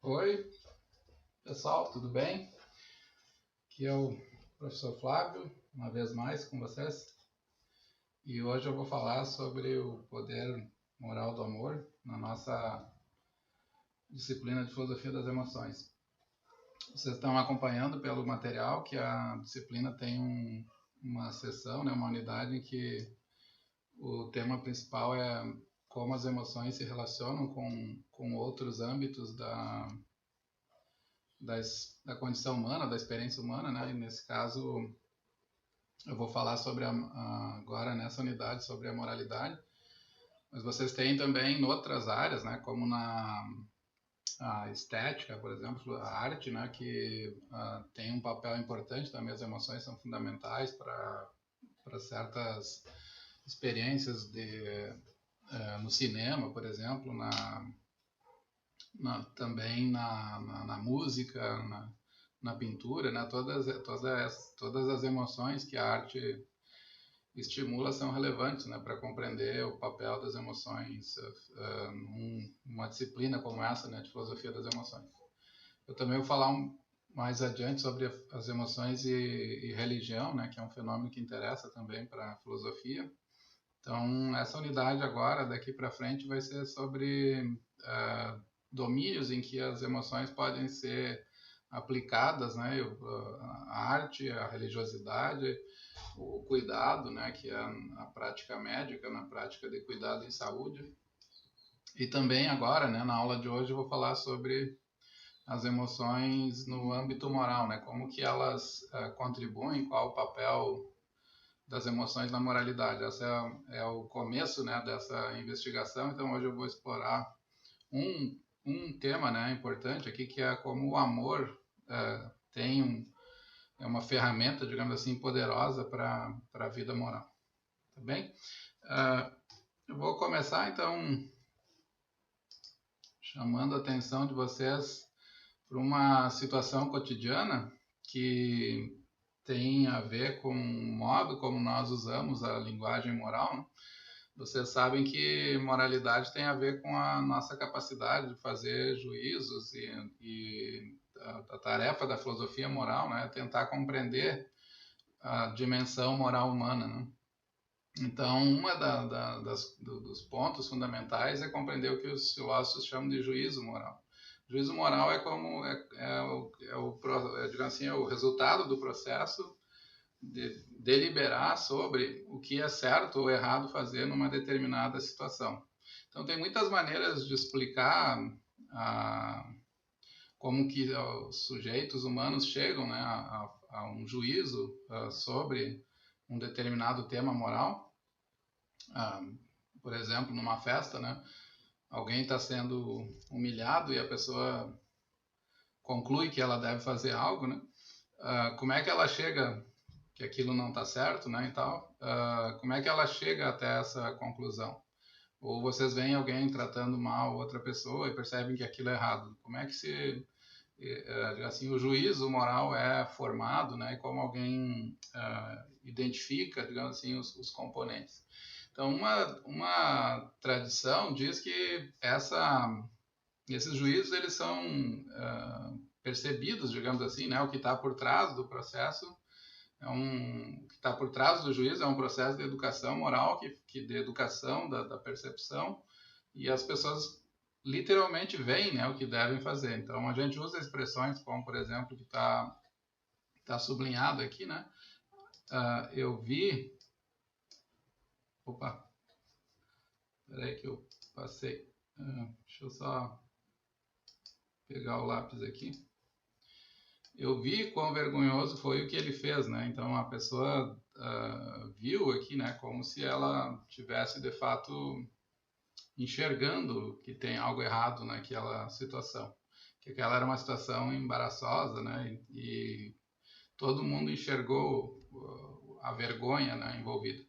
Oi, pessoal, tudo bem? Aqui é o professor Flávio, uma vez mais com vocês. E hoje eu vou falar sobre o poder moral do amor na nossa disciplina de filosofia das emoções. Vocês estão acompanhando pelo material que a disciplina tem uma seção, uma unidade em que o tema principal é como as emoções se relacionam com outros âmbitos da condição humana, da experiência humana, né? E nesse caso eu vou falar sobre agora nessa unidade sobre a moralidade, mas vocês têm também em outras áreas, né? Como a estética, por exemplo, a arte, né? Que tem um papel importante também, as emoções são fundamentais para certas experiências no cinema, por exemplo, também na música, na pintura, né? Todas as emoções que a arte estimula são relevantes, né? Para compreender o papel das emoções numa disciplina como essa, né? De filosofia das emoções. Eu também vou falar mais adiante sobre as emoções e religião, né? Que é um fenômeno que interessa também para a filosofia. Então, essa unidade agora, daqui para frente, vai ser sobre domínios em que as emoções podem ser aplicadas, né? A arte, a religiosidade, o cuidado, né? Que é a prática médica, na prática de cuidado em saúde. E também agora, né? Na aula de hoje, eu vou falar sobre as emoções no âmbito moral, né? Como que elas contribuem, qual o papel das emoções na moralidade. Esse é o começo, né, dessa investigação. Então hoje eu vou explorar um tema, né, importante aqui, que é como o amor é uma ferramenta, digamos assim, poderosa para a vida moral. Tá bem? Eu vou começar então chamando a atenção de vocês para uma situação cotidiana que tem a ver com o modo como nós usamos a linguagem moral, né? Vocês sabem que moralidade tem a ver com a nossa capacidade de fazer juízos e a tarefa da filosofia moral, né, é tentar compreender a dimensão moral humana, né? Então, dos pontos fundamentais é compreender o que os filósofos chamam de juízo moral. Juízo moral é como digamos assim, é o resultado do processo de deliberar sobre o que é certo ou errado fazer numa determinada situação. Então, tem muitas maneiras de explicar como que os sujeitos humanos chegam, né, a um juízo sobre um determinado tema moral. Por exemplo, numa festa, né, alguém está sendo humilhado e a pessoa conclui que ela deve fazer algo, né? Como é que ela chega que aquilo não está certo, né, e tal? Como é que ela chega até essa conclusão? Ou vocês veem alguém tratando mal outra pessoa e percebem que aquilo é errado? Como é que assim, o juízo moral é formado, né? E como alguém identifica, digamos assim, os componentes? Então, uma tradição diz que esses juízos eles são percebidos, digamos assim, né? O que está por trás do processo o que está por trás do juízo é um processo de educação moral, de educação da percepção, e as pessoas literalmente veem, né, o que devem fazer. Então a gente usa expressões como, por exemplo, que tá sublinhado aqui, né? Eu vi. Opa, peraí que eu passei. Deixa eu só pegar o lápis aqui. Eu vi quão vergonhoso foi o que ele fez, né? Então a pessoa viu aqui, né, como se ela tivesse de fato enxergando que tem algo errado naquela situação, que aquela era uma situação embaraçosa, né? E todo mundo enxergou a vergonha, né, envolvida.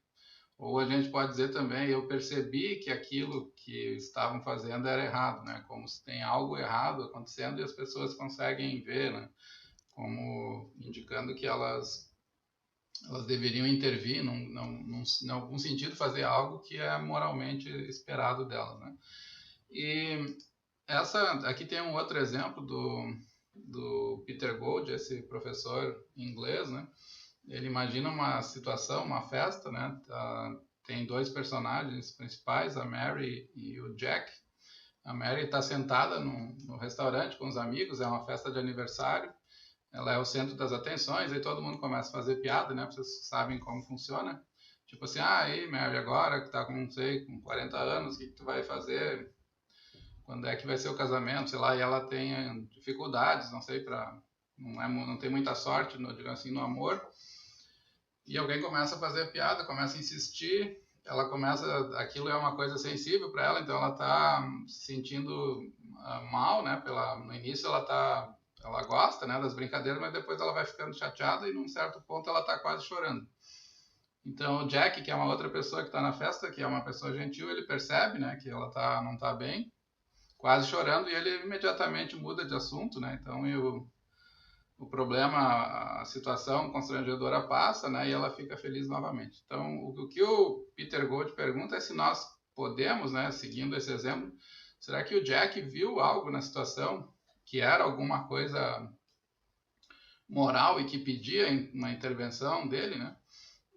Ou a gente pode dizer também, eu percebi que aquilo que estavam fazendo era errado, né? Como se tem algo errado acontecendo e as pessoas conseguem ver, né? Como indicando que elas deveriam intervir, em algum sentido, fazer algo que é moralmente esperado delas, né? E Aqui tem um outro exemplo do Peter Gold, esse professor inglês, né? Ele imagina uma situação, uma festa, né? Tem dois personagens principais, a Mary e o Jack. A Mary está sentada no restaurante com os amigos, é uma festa de aniversário. Ela é o centro das atenções, aí todo mundo começa a fazer piada, né? Vocês sabem como funciona. Tipo assim, aí Mary, agora que tá com, não sei, com 40 anos, o que tu vai fazer? Quando é que vai ser o casamento? Sei lá, e ela tem dificuldades, não sei, não tem muita sorte, digamos assim, no amor. E alguém começa a fazer piada, começa a insistir, aquilo é uma coisa sensível para ela, então ela está se sentindo mal, né? No início ela gosta, né, das brincadeiras, mas depois ela vai ficando chateada e num certo ponto ela está quase chorando. Então o Jack, que é uma outra pessoa que está na festa, que é uma pessoa gentil, ele percebe, né, que ela não está bem, quase chorando, e ele imediatamente muda de assunto, né? Então o problema, a situação constrangedora passa, né, e ela fica feliz novamente. Então, o que o Peter Gold pergunta é se nós podemos, né, seguindo esse exemplo, será que o Jack viu algo na situação que era alguma coisa moral e que pedia uma intervenção dele, né?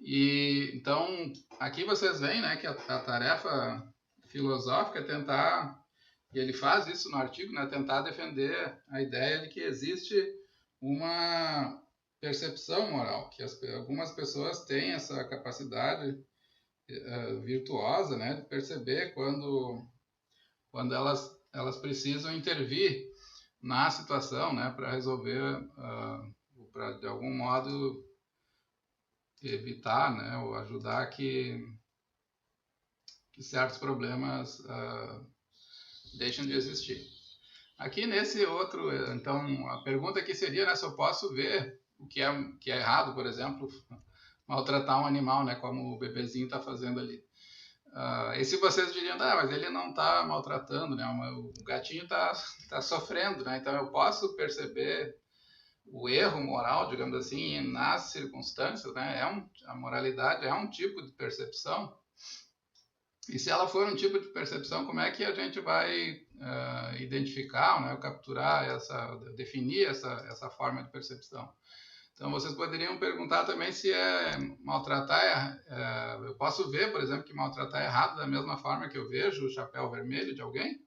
E então, aqui vocês veem, né, que a tarefa filosófica é tentar, e ele faz isso no artigo, né, tentar defender a ideia de que existe uma percepção moral, que algumas pessoas têm essa capacidade virtuosa, né, de perceber quando elas precisam intervir na situação, né, para resolver, para de algum modo evitar, né, ou ajudar que certos problemas deixem de existir. Aqui nesse outro, então, a pergunta aqui seria, né, se eu posso ver o que é errado, por exemplo, maltratar um animal, né, como o bebezinho está fazendo ali. E se vocês diriam, mas ele não está maltratando, né, o gatinho está sofrendo, né, então eu posso perceber o erro moral, digamos assim, nas circunstâncias, né, a moralidade é um tipo de percepção. E se ela for um tipo de percepção, como é que a gente vai identificar, né, capturar definir essa forma de percepção? Então, vocês poderiam perguntar também se maltratar eu posso ver, por exemplo, que maltratar é errado da mesma forma que eu vejo o chapéu vermelho de alguém,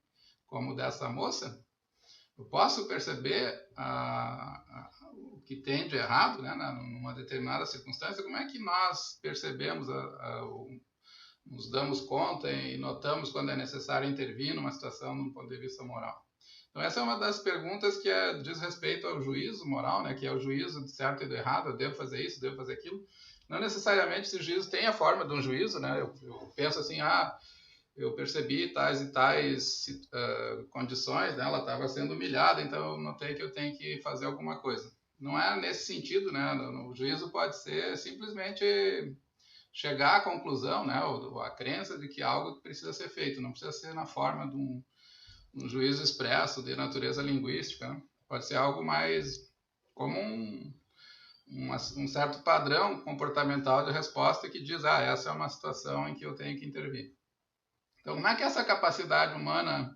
como dessa moça. Eu posso perceber o que tem de errado, né, numa determinada circunstância. Como é que nós percebemos nos damos conta e notamos quando é necessário intervir numa situação de um ponto de vista moral? Então, essa é uma das perguntas que diz respeito ao juízo moral, né, que é o juízo de certo e do errado, eu devo fazer isso, devo fazer aquilo. Não necessariamente esse juízo tem a forma de um juízo, né, eu penso assim, eu percebi tais e tais condições, né, ela estava sendo humilhada, então eu notei que eu tenho que fazer alguma coisa. Não é nesse sentido, né, o juízo pode ser simplesmente chegar à conclusão, né, ou a crença de que algo precisa ser feito, não precisa ser na forma de um juízo expresso de natureza linguística, né? Pode ser algo mais como um certo padrão comportamental de resposta que diz, essa é uma situação em que eu tenho que intervir. Então, como é que essa capacidade humana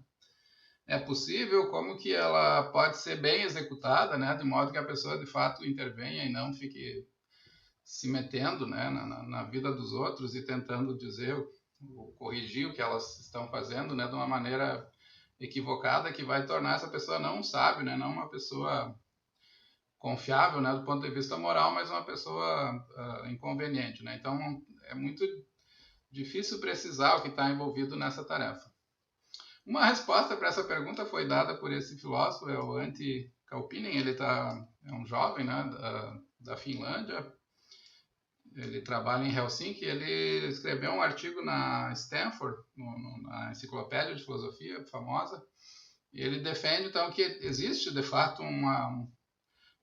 é possível? Como que ela pode ser bem executada, né, de modo que a pessoa de fato intervenha e não fique se metendo, né, na vida dos outros e tentando dizer ou corrigir o que elas estão fazendo, né, de uma maneira equivocada que vai tornar essa pessoa não um sábio, né, não uma pessoa confiável, né, do ponto de vista moral, mas uma pessoa inconveniente, né? Então é muito difícil precisar o que está envolvido nessa tarefa. Uma resposta para essa pergunta foi dada por esse filósofo, é o Antti Kauppinen. Ele é um jovem, né, da Finlândia. Ele trabalha em Helsinki. Ele escreveu um artigo na Stanford, na enciclopédia de filosofia famosa, e ele defende então que existe de fato uma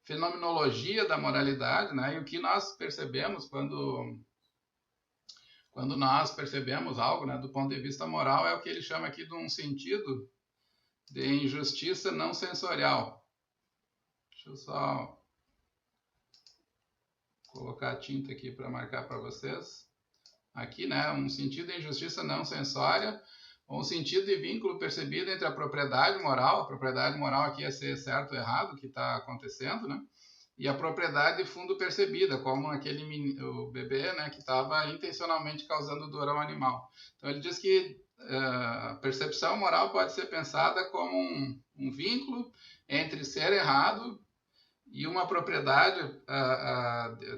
fenomenologia da moralidade, né? E o que nós percebemos quando nós percebemos algo, né, do ponto de vista moral, é o que ele chama aqui de um sentido de injustiça não sensorial. Deixa eu só colocar a tinta aqui para marcar para vocês. Aqui, né, um sentido de injustiça não sensória, ou um sentido de vínculo percebido entre a propriedade moral aqui é ser certo ou errado, o que está acontecendo, né? E a propriedade de fundo percebida, como o bebê, né, que estava intencionalmente causando dor ao animal. Então ele diz que a percepção moral pode ser pensada como um vínculo entre ser errado e uma propriedade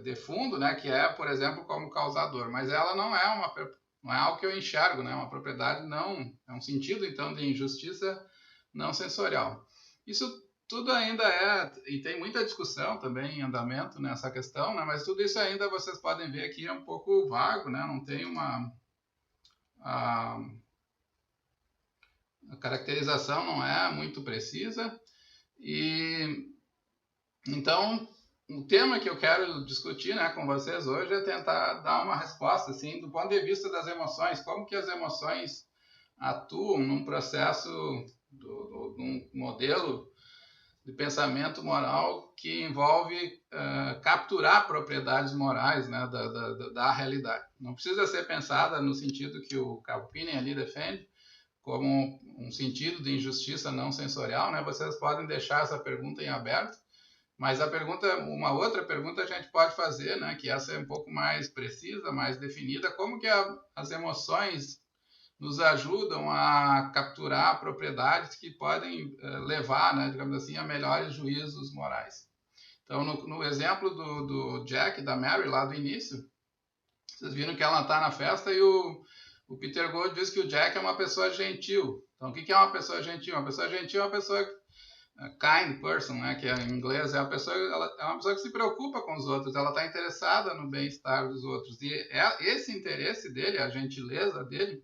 de fundo, né, que é, por exemplo, como causador. Mas ela não é algo que eu enxergo, né? Uma propriedade não é um sentido, então, de injustiça não sensorial. Isso tudo ainda e tem muita discussão também em andamento nessa questão, né? Mas tudo isso ainda vocês podem ver aqui é um pouco vago, né? Não tem a caracterização não é muito precisa. E então o tema que eu quero discutir, né, com vocês hoje é tentar dar uma resposta assim do ponto de vista das emoções, como que as emoções atuam num processo de um modelo de pensamento moral que envolve capturar propriedades morais, né, da realidade. Não precisa ser pensada no sentido que o Karpinen ali defende, como um sentido de injustiça não sensorial, né? Vocês podem deixar essa pergunta em aberto, mas uma outra pergunta a gente pode fazer, né, que essa é um pouco mais precisa, mais definida, como que as emoções nos ajudam a capturar propriedades que podem levar, né, digamos assim, a melhores juízos morais. Então, no exemplo do Jack e da Mary, lá do início, vocês viram que ela está na festa e o Peter Gold diz que o Jack é uma pessoa gentil. Então, o que é uma pessoa gentil? Uma pessoa gentil é uma pessoa kind person, né, que em inglês é uma pessoa que se preocupa com os outros, ela está interessada no bem-estar dos outros. E esse interesse dele, a gentileza dele,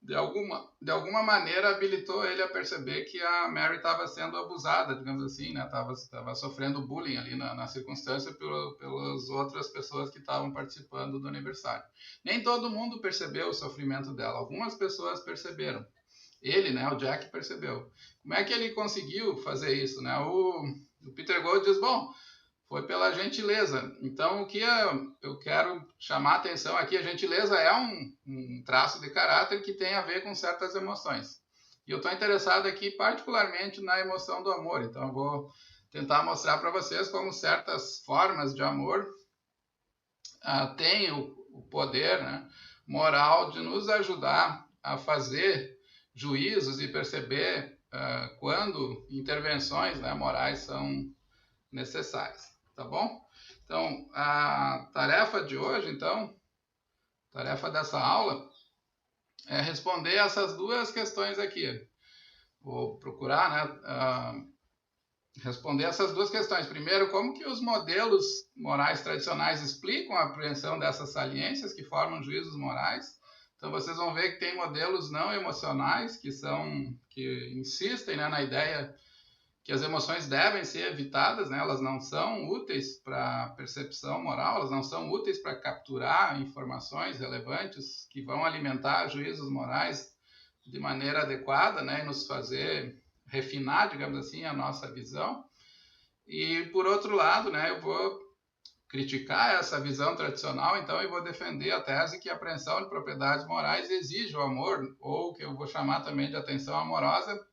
de alguma maneira habilitou ele a perceber que a Mary estava sendo abusada, digamos assim, né? Estava sofrendo bullying ali na circunstância pelas outras pessoas que estavam participando do aniversário. Nem todo mundo percebeu o sofrimento dela, algumas pessoas perceberam. Ele, né, o Jack, percebeu. Como é que ele conseguiu fazer isso, né? O Peter Gold diz, bom, foi pela gentileza. Então, o que eu quero chamar a atenção aqui, a gentileza é um traço de caráter que tem a ver com certas emoções. E eu estou interessado aqui particularmente na emoção do amor. Então, eu vou tentar mostrar para vocês como certas formas de amor têm o poder, né, moral de nos ajudar a fazer juízos e perceber quando intervenções, né, morais são necessárias. Tá bom? Então, a tarefa de hoje, tarefa dessa aula, é responder essas duas questões aqui. Vou procurar, né, responder essas duas questões. Primeiro, como que os modelos morais tradicionais explicam a apreensão dessas saliências que formam juízos morais? Então, vocês vão ver que tem modelos não emocionais que insistem, né, na ideia que as emoções devem ser evitadas, né? Elas não são úteis para percepção moral, elas não são úteis para capturar informações relevantes que vão alimentar juízos morais de maneira adequada, né? E nos fazer refinar, digamos assim, a nossa visão. E, por outro lado, né, eu vou criticar essa visão tradicional, então, e vou defender a tese que a apreensão de propriedades morais exige o amor, ou que eu vou chamar também de atenção amorosa,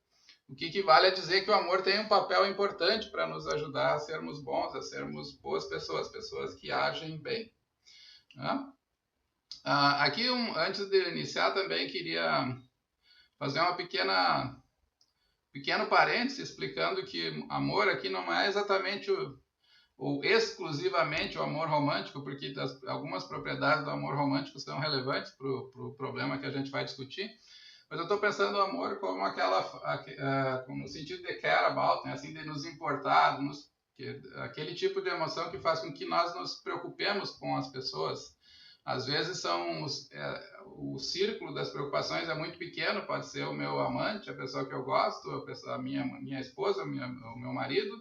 o que equivale a dizer que o amor tem um papel importante para nos ajudar a sermos bons, a sermos boas pessoas, pessoas que agem bem. Né? Aqui, antes de iniciar, também queria fazer uma pequeno parêntese explicando que amor aqui não é exatamente ou exclusivamente o amor romântico, porque algumas propriedades do amor romântico são relevantes para o problema que a gente vai discutir. Mas eu estou pensando no amor como como no sentido de care about, né? Assim, de nos importar, aquele tipo de emoção que faz com que nós nos preocupemos com as pessoas. Às vezes o círculo das preocupações é muito pequeno, pode ser o meu amante, a pessoa que eu gosto, a minha esposa, o meu marido,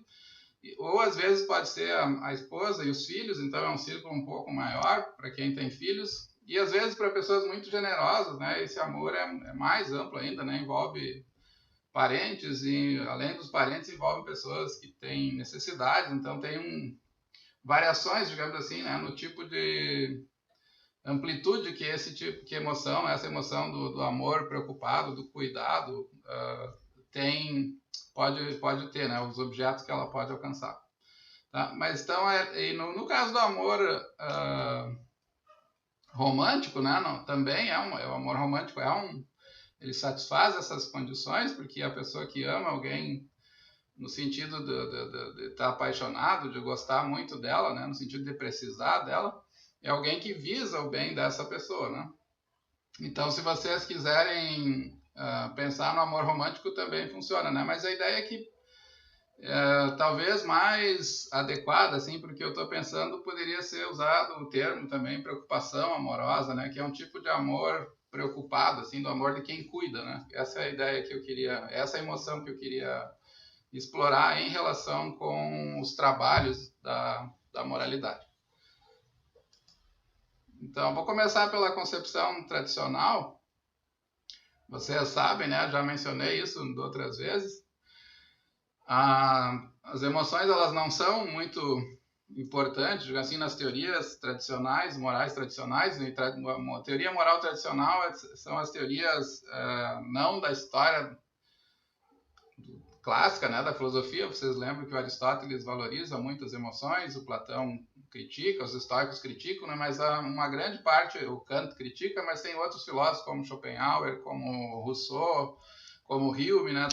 ou às vezes pode ser a esposa e os filhos, então é um círculo um pouco maior para quem tem filhos. E às vezes para pessoas muito generosas, né, esse amor é mais amplo ainda, né, envolve parentes e além dos parentes envolve pessoas que têm necessidades, então tem variações, digamos assim, né, no tipo de amplitude que esse tipo de emoção, essa emoção do amor preocupado, do cuidado, pode ter, né? Os objetos que ela pode alcançar. Tá? Mas então, no caso do amor romântico, né? Não, também o amor romântico ele satisfaz essas condições, porque a pessoa que ama alguém no sentido de estar apaixonado, de gostar muito dela, né? No sentido de precisar dela, é alguém que visa o bem dessa pessoa, né? Então, se vocês quiserem pensar no amor romântico, também funciona, né? Mas a ideia é que talvez mais adequada, assim, porque eu estou pensando, poderia ser usado o termo também preocupação amorosa, né? Que é um tipo de amor preocupado, assim, do amor de quem cuida, né? Essa é a ideia que eu queria, essa é a emoção que eu queria explorar em relação com os trabalhos da moralidade. Então, vou começar pela concepção tradicional. Vocês sabem, né? Já mencionei isso outras vezes. As emoções, elas não são muito importantes, assim, nas teorias tradicionais, morais tradicionais. A teoria moral tradicional são as teorias não da história clássica, né, da filosofia. Vocês lembram que o Aristóteles valoriza muito as emoções, o Platão critica, os estoicos criticam, né, mas uma grande parte, o Kant critica, mas tem outros filósofos como Schopenhauer, como Rousseau, como Hume, né,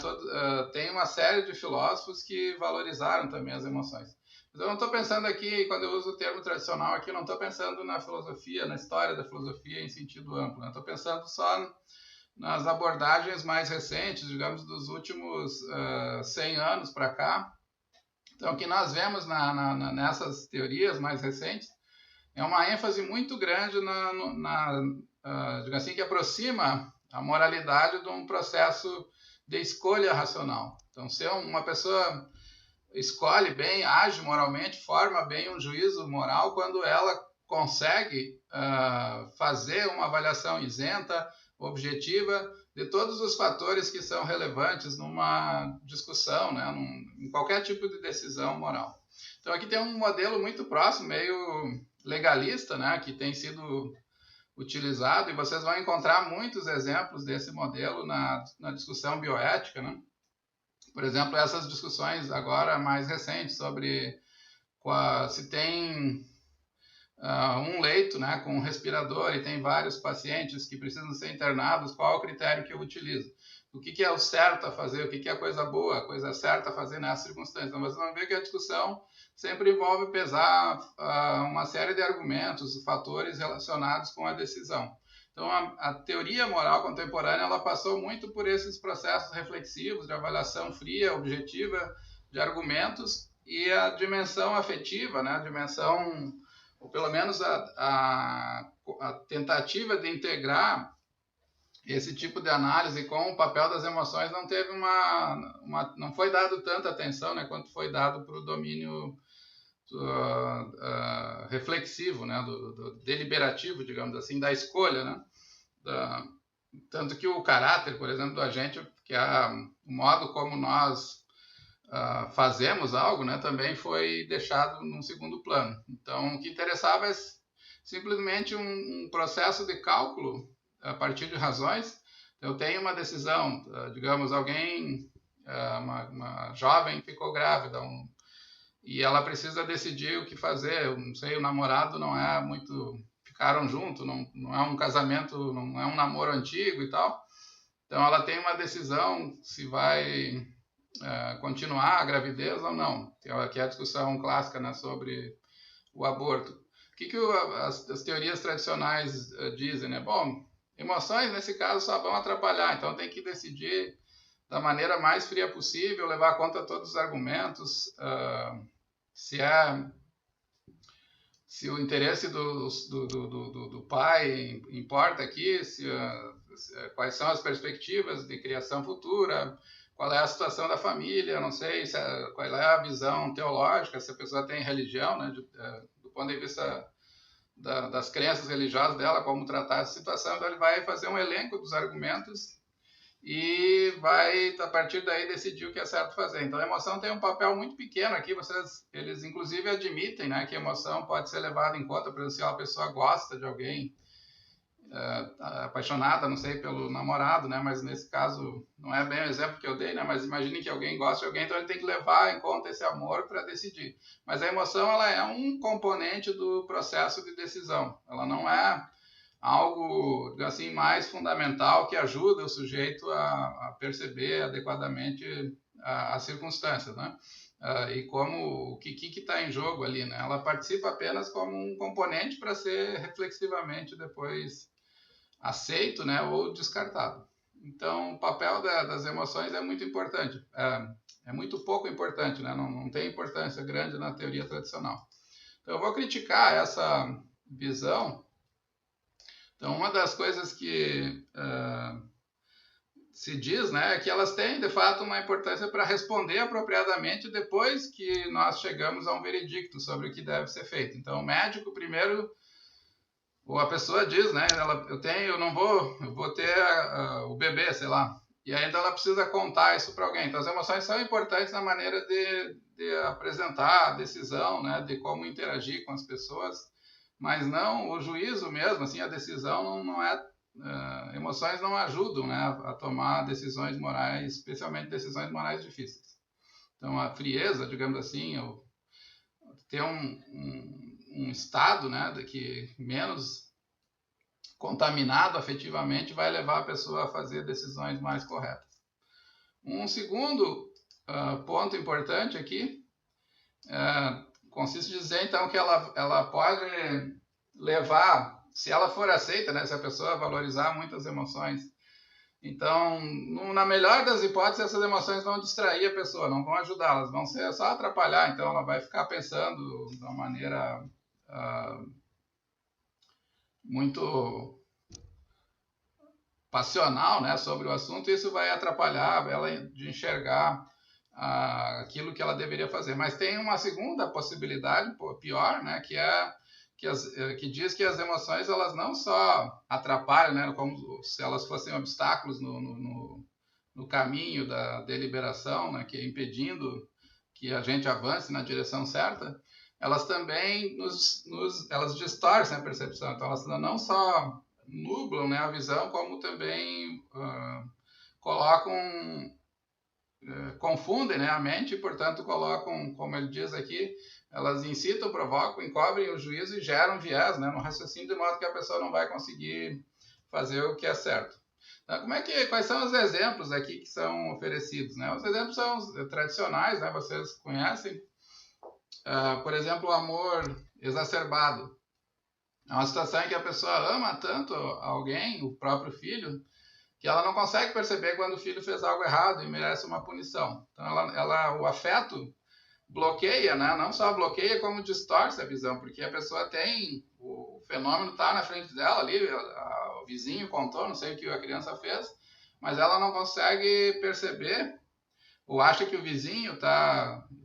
tem uma série de filósofos que valorizaram também as emoções. Mas eu não estou pensando aqui, quando eu uso o termo tradicional aqui, eu não estou pensando na filosofia, na história da filosofia em sentido amplo, estou pensando só nas abordagens mais recentes, digamos, dos últimos 100 anos para cá. Então, o que nós vemos nessas teorias mais recentes é uma ênfase muito grande digamos assim, que aproxima a moralidade de um processo de escolha racional. Então, se uma pessoa escolhe bem, age moralmente, forma bem um juízo moral quando ela consegue fazer uma avaliação isenta, objetiva, de todos os fatores que são relevantes numa discussão, né, em qualquer tipo de decisão moral. Então aqui tem um modelo muito próximo, meio legalista, né, que tem sido utilizado, e vocês vão encontrar muitos exemplos desse modelo na discussão bioética, né? Por exemplo, essas discussões agora mais recentes sobre se tem um leito, né, com um respirador e tem vários pacientes que precisam ser internados, qual é o critério que eu utilizo? O que é o certo a fazer? O que é a coisa boa, a coisa certa a fazer nessas circunstâncias? Então, vocês vão ver que a discussão sempre envolve pesar uma série de argumentos, fatores relacionados com a decisão. Então, a teoria moral contemporânea, ela passou muito por esses processos reflexivos de avaliação fria, objetiva, de argumentos, e a dimensão afetiva, né, a dimensão, ou pelo menos a tentativa de integrar esse tipo de análise com o papel das emoções não teve não foi dado tanta atenção, né, quanto foi dado para o domínio reflexivo, né, do deliberativo, digamos assim, da escolha, né, tanto que o caráter, por exemplo, do agente, que é o modo como nós fazemos algo, né, também foi deixado num segundo plano. Então, o que interessava é simplesmente um processo de cálculo a partir de razões. Eu tenho uma decisão, digamos, uma jovem ficou grávida e ela precisa decidir o que fazer. Eu não sei, o namorado não é muito, ficaram juntos, não é um casamento, não é um namoro antigo e tal. Então, ela tem uma decisão se vai continuar a gravidez ou não, que é a discussão clássica, né, sobre o aborto. O que as teorias tradicionais dizem, né? Bom, emoções nesse caso só vão atrapalhar, então tem que decidir da maneira mais fria possível, levar conta de todos os argumentos, se o interesse do pai importa aqui, quais são as perspectivas de criação futura, qual é a situação da família, não sei qual é a visão teológica, se a pessoa tem religião, né, do ponto de vista das crenças religiosas dela, como tratar essa situação. Então ele vai fazer um elenco dos argumentos e vai, a partir daí, decidir o que é certo fazer. Então a emoção tem um papel muito pequeno aqui, eles inclusive admitem, né, que a emoção pode ser levada em conta, por exemplo, se a pessoa gosta de alguém apaixonada, não sei, pelo namorado, né? Mas nesse caso não é bem o exemplo que eu dei, né? Mas imagine que alguém gosta de alguém, então ele tem que levar em conta esse amor para decidir. Mas a emoção, ela é um componente do processo de decisão. Ela não é algo assim mais fundamental que ajuda o sujeito a perceber adequadamente as circunstâncias, né? E como o que está em jogo ali, né? Ela participa apenas como um componente para ser reflexivamente depois aceito, né, ou descartado. Então, o papel das emoções é muito importante, é muito pouco importante, né? Não tem importância grande na teoria tradicional. Então, eu vou criticar essa visão. Então, uma das coisas que se diz, né, é que elas têm, de fato, uma importância para responder apropriadamente depois que nós chegamos a um veredicto sobre o que deve ser feito. Então, o médico, primeiro, ou a pessoa diz, né, eu vou ter o bebê, sei lá, e ainda ela precisa contar isso para alguém. Então, as emoções são importantes na maneira de apresentar a decisão, né, de como interagir com as pessoas, mas não o juízo mesmo, assim, a decisão não é emoções não ajudam, né, a tomar decisões morais, especialmente decisões morais difíceis. Então, a frieza, digamos assim, ou ter um estado, né, de que menos contaminado afetivamente vai levar a pessoa a fazer decisões mais corretas. Um segundo ponto importante aqui consiste em dizer, então, que ela pode levar, se ela for aceita, né, se a pessoa valorizar muitas emoções, então, na melhor das hipóteses, essas emoções vão distrair a pessoa, não vão ajudá-las, vão ser só atrapalhar. Então, ela vai ficar pensando de uma maneira muito passional, né, sobre o assunto, e isso vai atrapalhar ela de enxergar aquilo que ela deveria fazer. Mas tem uma segunda possibilidade, pior, né, que diz que as emoções elas não só atrapalham, né, como se elas fossem obstáculos no caminho da deliberação, né, que é impedindo que a gente avance na direção certa, elas também elas distorcem a percepção. Então, elas não só nublam, né, a visão, como também confundem, né, a mente e, portanto, colocam, como ele diz aqui, elas incitam, provocam, encobrem o juízo e geram viés, né, no raciocínio, de modo que a pessoa não vai conseguir fazer o que é certo. Então, quais são os exemplos aqui que são oferecidos, né? Os exemplos são tradicionais, né, vocês conhecem. Por exemplo, o amor exacerbado. É uma situação em que a pessoa ama tanto alguém, o próprio filho, que ela não consegue perceber quando o filho fez algo errado e merece uma punição. Então, o afeto bloqueia, né? Não só bloqueia, como distorce a visão, porque a pessoa o fenômeno está na frente dela ali, o vizinho contou, não sei o que a criança fez, mas ela não consegue perceber, ou acha que o vizinho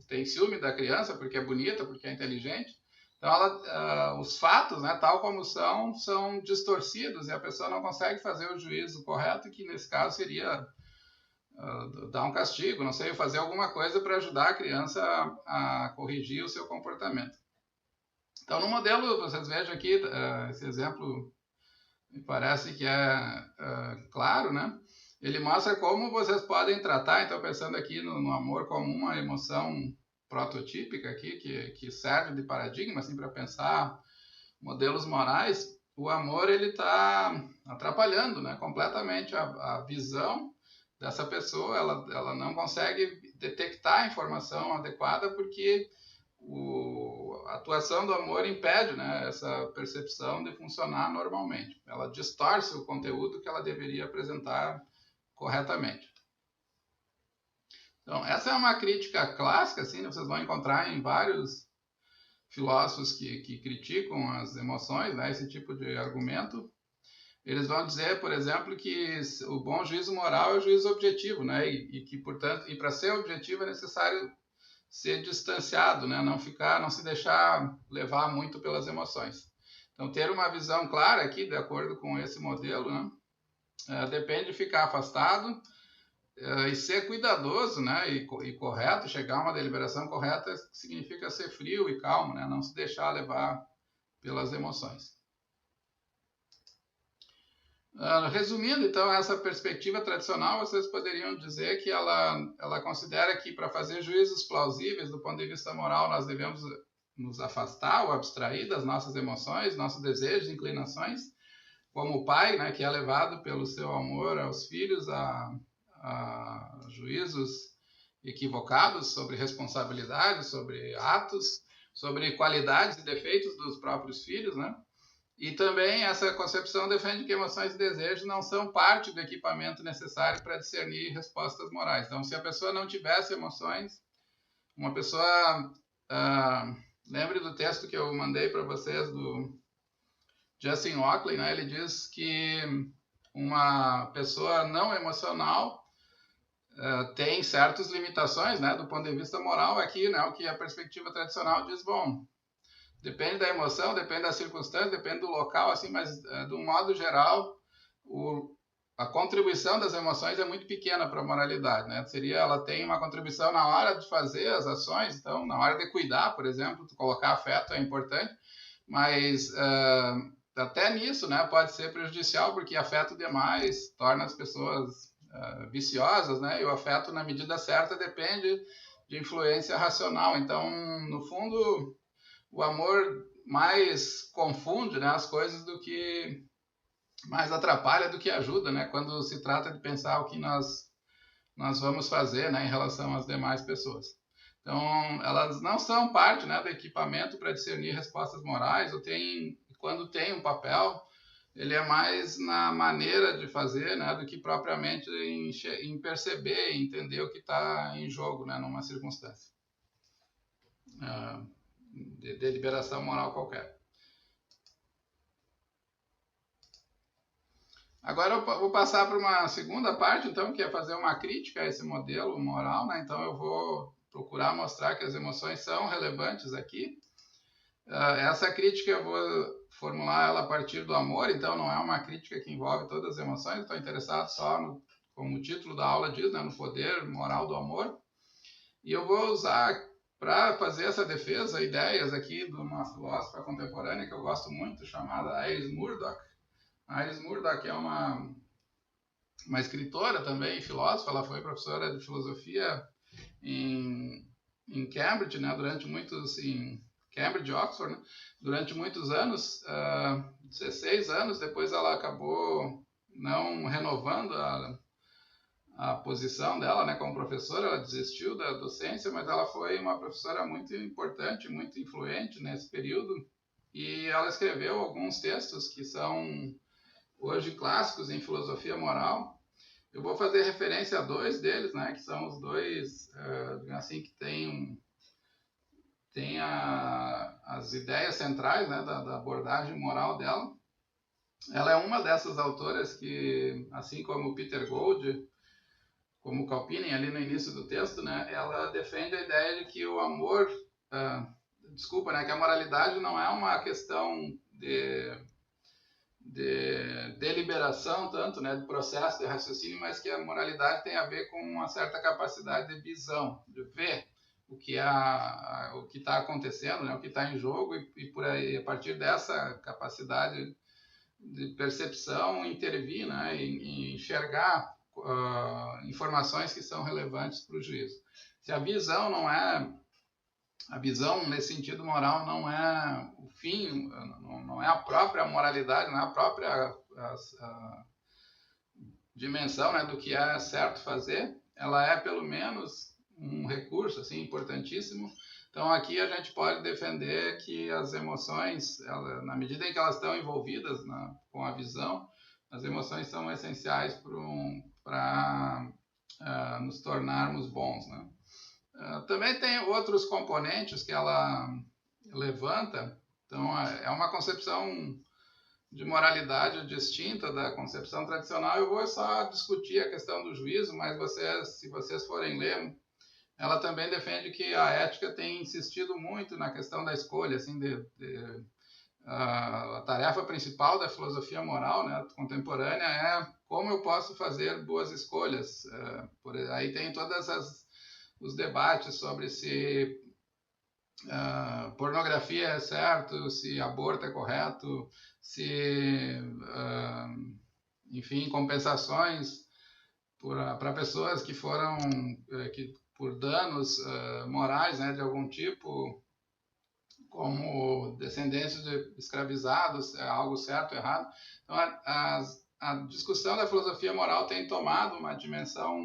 tem ciúme da criança porque é bonita, porque é inteligente. Então, os fatos, né, tal como são distorcidos e a pessoa não consegue fazer o juízo correto, que nesse caso seria dar um castigo, não sei, fazer alguma coisa para ajudar a criança a corrigir o seu comportamento. Então, no modelo, vocês vejam aqui, esse exemplo me parece que é claro, né? Ele mostra como vocês podem tratar, então pensando aqui no amor como uma emoção prototípica aqui, que serve de paradigma assim, para pensar modelos morais, o amor ele está atrapalhando, né, completamente a visão dessa pessoa. Ela não consegue detectar a informação adequada porque a atuação do amor impede, né, essa percepção de funcionar normalmente. Ela distorce o conteúdo que ela deveria apresentar corretamente. Então, essa é uma crítica clássica, assim, vocês vão encontrar em vários filósofos que criticam as emoções, né, esse tipo de argumento. Eles vão dizer, por exemplo, que o bom juízo moral é o juízo objetivo, né, e que, portanto, para ser objetivo é necessário ser distanciado, né, não se deixar levar muito pelas emoções. Então, ter uma visão clara aqui, de acordo com esse modelo, né, depende de ficar afastado, e ser cuidadoso, né, e correto, chegar a uma deliberação correta significa ser frio e calmo, né, não se deixar levar pelas emoções. Resumindo, então, essa perspectiva tradicional, vocês poderiam dizer que ela considera que para fazer juízos plausíveis do ponto de vista moral, nós devemos nos afastar ou abstrair das nossas emoções, nossos desejos, inclinações, como o pai, né, que é levado pelo seu amor aos filhos a juízos equivocados sobre responsabilidades, sobre atos, sobre qualidades e defeitos dos próprios filhos, né? E também essa concepção defende que emoções e desejos não são parte do equipamento necessário para discernir respostas morais. Então, se a pessoa não tivesse emoções, uma pessoa... lembre do texto que eu mandei para vocês do Justin Oakley, né? Ele diz que uma pessoa não emocional tem certas limitações, né, do ponto de vista moral aqui, né, o que a perspectiva tradicional diz, bom, depende da emoção, depende da circunstância, depende do local, assim, mas de um modo geral, a contribuição das emoções é muito pequena para a moralidade, né? Ela tem uma contribuição na hora de fazer as ações, então, na hora de cuidar, por exemplo, colocar afeto é importante, mas até nisso, né, pode ser prejudicial, porque afeto demais torna as pessoas viciosas, né? E o afeto, na medida certa, depende de influência racional. Então, no fundo, o amor mais confunde, né, as coisas do que mais atrapalha do que ajuda, né? Quando se trata de pensar o que nós vamos fazer, né, em relação às demais pessoas. Então, elas não são parte, né, do equipamento para discernir respostas morais, quando tem um papel, ele é mais na maneira de fazer, né, do que propriamente em perceber e entender o que está em jogo, né, numa circunstância de deliberação moral qualquer. Agora eu vou passar para uma segunda parte, então, que é fazer uma crítica a esse modelo moral, né? Então eu vou procurar mostrar que as emoções são relevantes aqui. Essa crítica eu vou formular ela a partir do amor, então não é uma crítica que envolve todas as emoções, estou interessado só como o título da aula diz, né, no poder moral do amor. E eu vou usar para fazer essa defesa ideias aqui de uma filósofa contemporânea que eu gosto muito, chamada Iris Murdoch. A Iris Murdoch é uma escritora também, filósofa, ela foi professora de filosofia em Cambridge, né, durante muitos... Cambridge, Oxford, né? Durante muitos anos, 16 anos, depois ela acabou não renovando a posição dela, né, como professora, ela desistiu da docência, mas ela foi uma professora muito importante, muito influente nesse período, e ela escreveu alguns textos que são hoje clássicos em filosofia moral. Eu vou fazer referência a dois deles, né, que são os dois, assim, que tem as ideias centrais, né, da abordagem moral dela. Ela é uma dessas autoras que, assim como Peter Gould, como Calpinen ali no início do texto, né, ela defende a ideia de que o amor, né, que a moralidade não é uma questão de deliberação tanto, né, de processo de raciocínio, mas que a moralidade tem a ver com uma certa capacidade de visão, de ver o que está acontecendo, né, o que está em jogo, e por aí, a partir dessa capacidade de percepção, intervir, né, e enxergar informações que são relevantes para o juízo. Se a visão nesse sentido moral não é o fim, não é a própria moralidade, não é a própria a dimensão, né, do que é certo fazer, ela é pelo menos um recurso assim, importantíssimo. Então aqui a gente pode defender que as emoções, na medida em que elas estão envolvidas com a visão, as emoções são essenciais para nos tornarmos bons, né? Também tem outros componentes que ela levanta, então é uma concepção de moralidade distinta da concepção tradicional. Eu vou só discutir a questão do juízo, mas se vocês forem ler, ela também defende que a ética tem insistido muito na questão da escolha, assim, a tarefa principal da filosofia moral, né, contemporânea é como eu posso fazer boas escolhas. Aí tem todas os debates sobre se pornografia é certo, se aborto é correto, se enfim, compensações para pessoas que foram por danos morais, né, de algum tipo, como descendentes de escravizados, é algo certo ou errado. Então, a discussão da filosofia moral tem tomado uma dimensão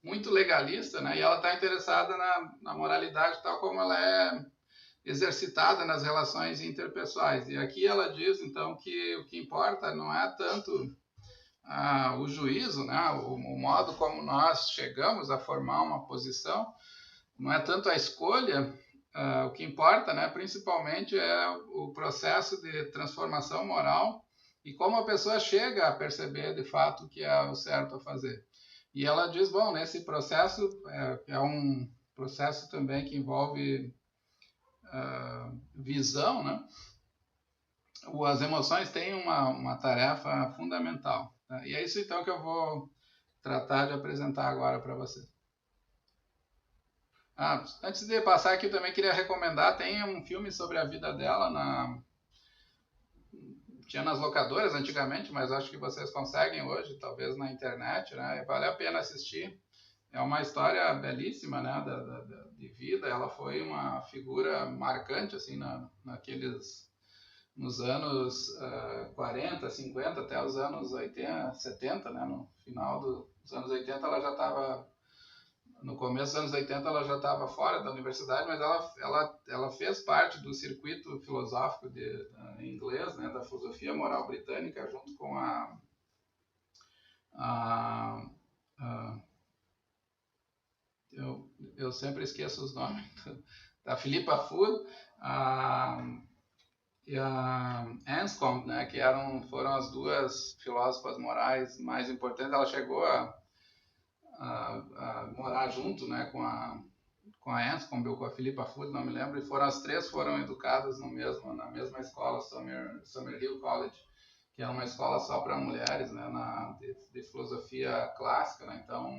muito legalista, né? E ela está interessada na moralidade tal como ela é exercitada nas relações interpessoais. E aqui ela diz, então, que o que importa não é tanto o juízo, né? O modo como nós chegamos a formar uma posição, não é tanto a escolha. O que importa, né, principalmente, é o processo de transformação moral e como a pessoa chega a perceber de fato o que é o certo a fazer. E ela diz, bom, nesse processo é um processo também que envolve visão, né? As emoções têm uma tarefa fundamental. Tá? E é isso então que eu vou tratar de apresentar agora para você. Antes de passar aqui, eu também queria recomendar, tem um filme sobre a vida dela, tinha nas locadoras antigamente, mas acho que vocês conseguem hoje, talvez na internet, né? Vale a pena assistir. É uma história belíssima, né, de vida. Ela foi uma figura marcante, assim, nos anos 40, 50, até os anos 80, 70, né? No final dos anos 80 ela já estava... No começo dos anos 80 ela já estava fora da universidade, mas ela fez parte do circuito filosófico em inglês, né, da filosofia moral britânica, junto com a eu sempre esqueço os nomes, da Philippa Foot e a Anscombe, né, que foram as duas filósofas morais mais importantes. Ela chegou a morar junto, né, com a Anscombe ou com a Philippa Foot, não me lembro, e as três foram educadas na mesma escola, Summerhill College, que é uma escola só para mulheres, né, de filosofia clássica, né? Então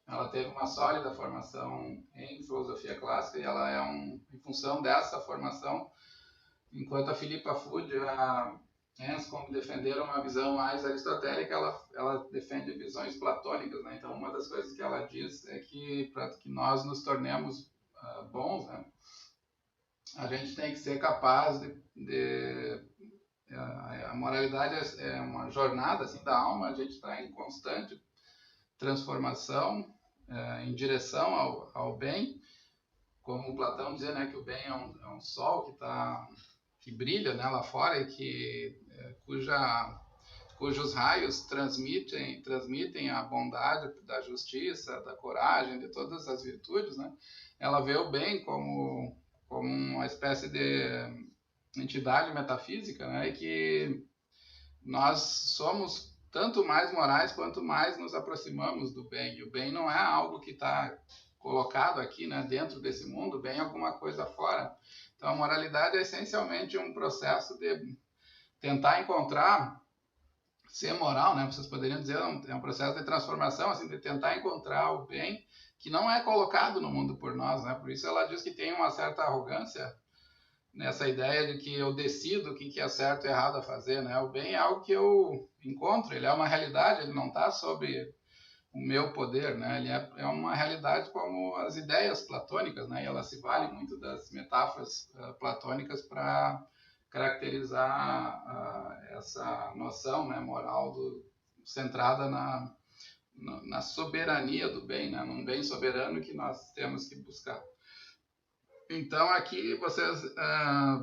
ela teve uma sólida formação em filosofia clássica e ela em função dessa formação, enquanto a Philippa Foot e a Anscombe defenderam uma visão mais aristotélica, ela defende visões platônicas, né? Então, uma das coisas que ela diz é que para que nós nos tornemos bons, né, a gente tem que ser capaz a moralidade é uma jornada assim da alma. A gente está em constante transformação em direção ao bem, como Platão dizia, né, que o bem é um sol que brilha, né, lá fora e cujos raios transmitem a bondade da justiça, da coragem, de todas as virtudes, né? Ela vê o bem como uma espécie de entidade metafísica, né? E que nós somos tanto mais morais quanto mais nos aproximamos do bem. E o bem não é algo que está colocado aqui, né, dentro desse mundo, o bem é alguma coisa fora. Então a moralidade é essencialmente um processo de tentar encontrar, ser moral, né? Vocês poderiam dizer, é um processo de transformação, assim, de tentar encontrar o bem que não é colocado no mundo por nós, né? Por isso ela diz que tem uma certa arrogância nessa ideia de que eu decido o que é certo e errado a fazer, né? O bem é algo que eu encontro, ele é uma realidade, ele não está sob o meu poder, né? Ele é uma realidade como as ideias platônicas, né? E ela se vale muito das metáforas platônicas para caracterizar essa noção, né, moral centrada na soberania do bem, né? Num bem soberano que nós temos que buscar. Então aqui vocês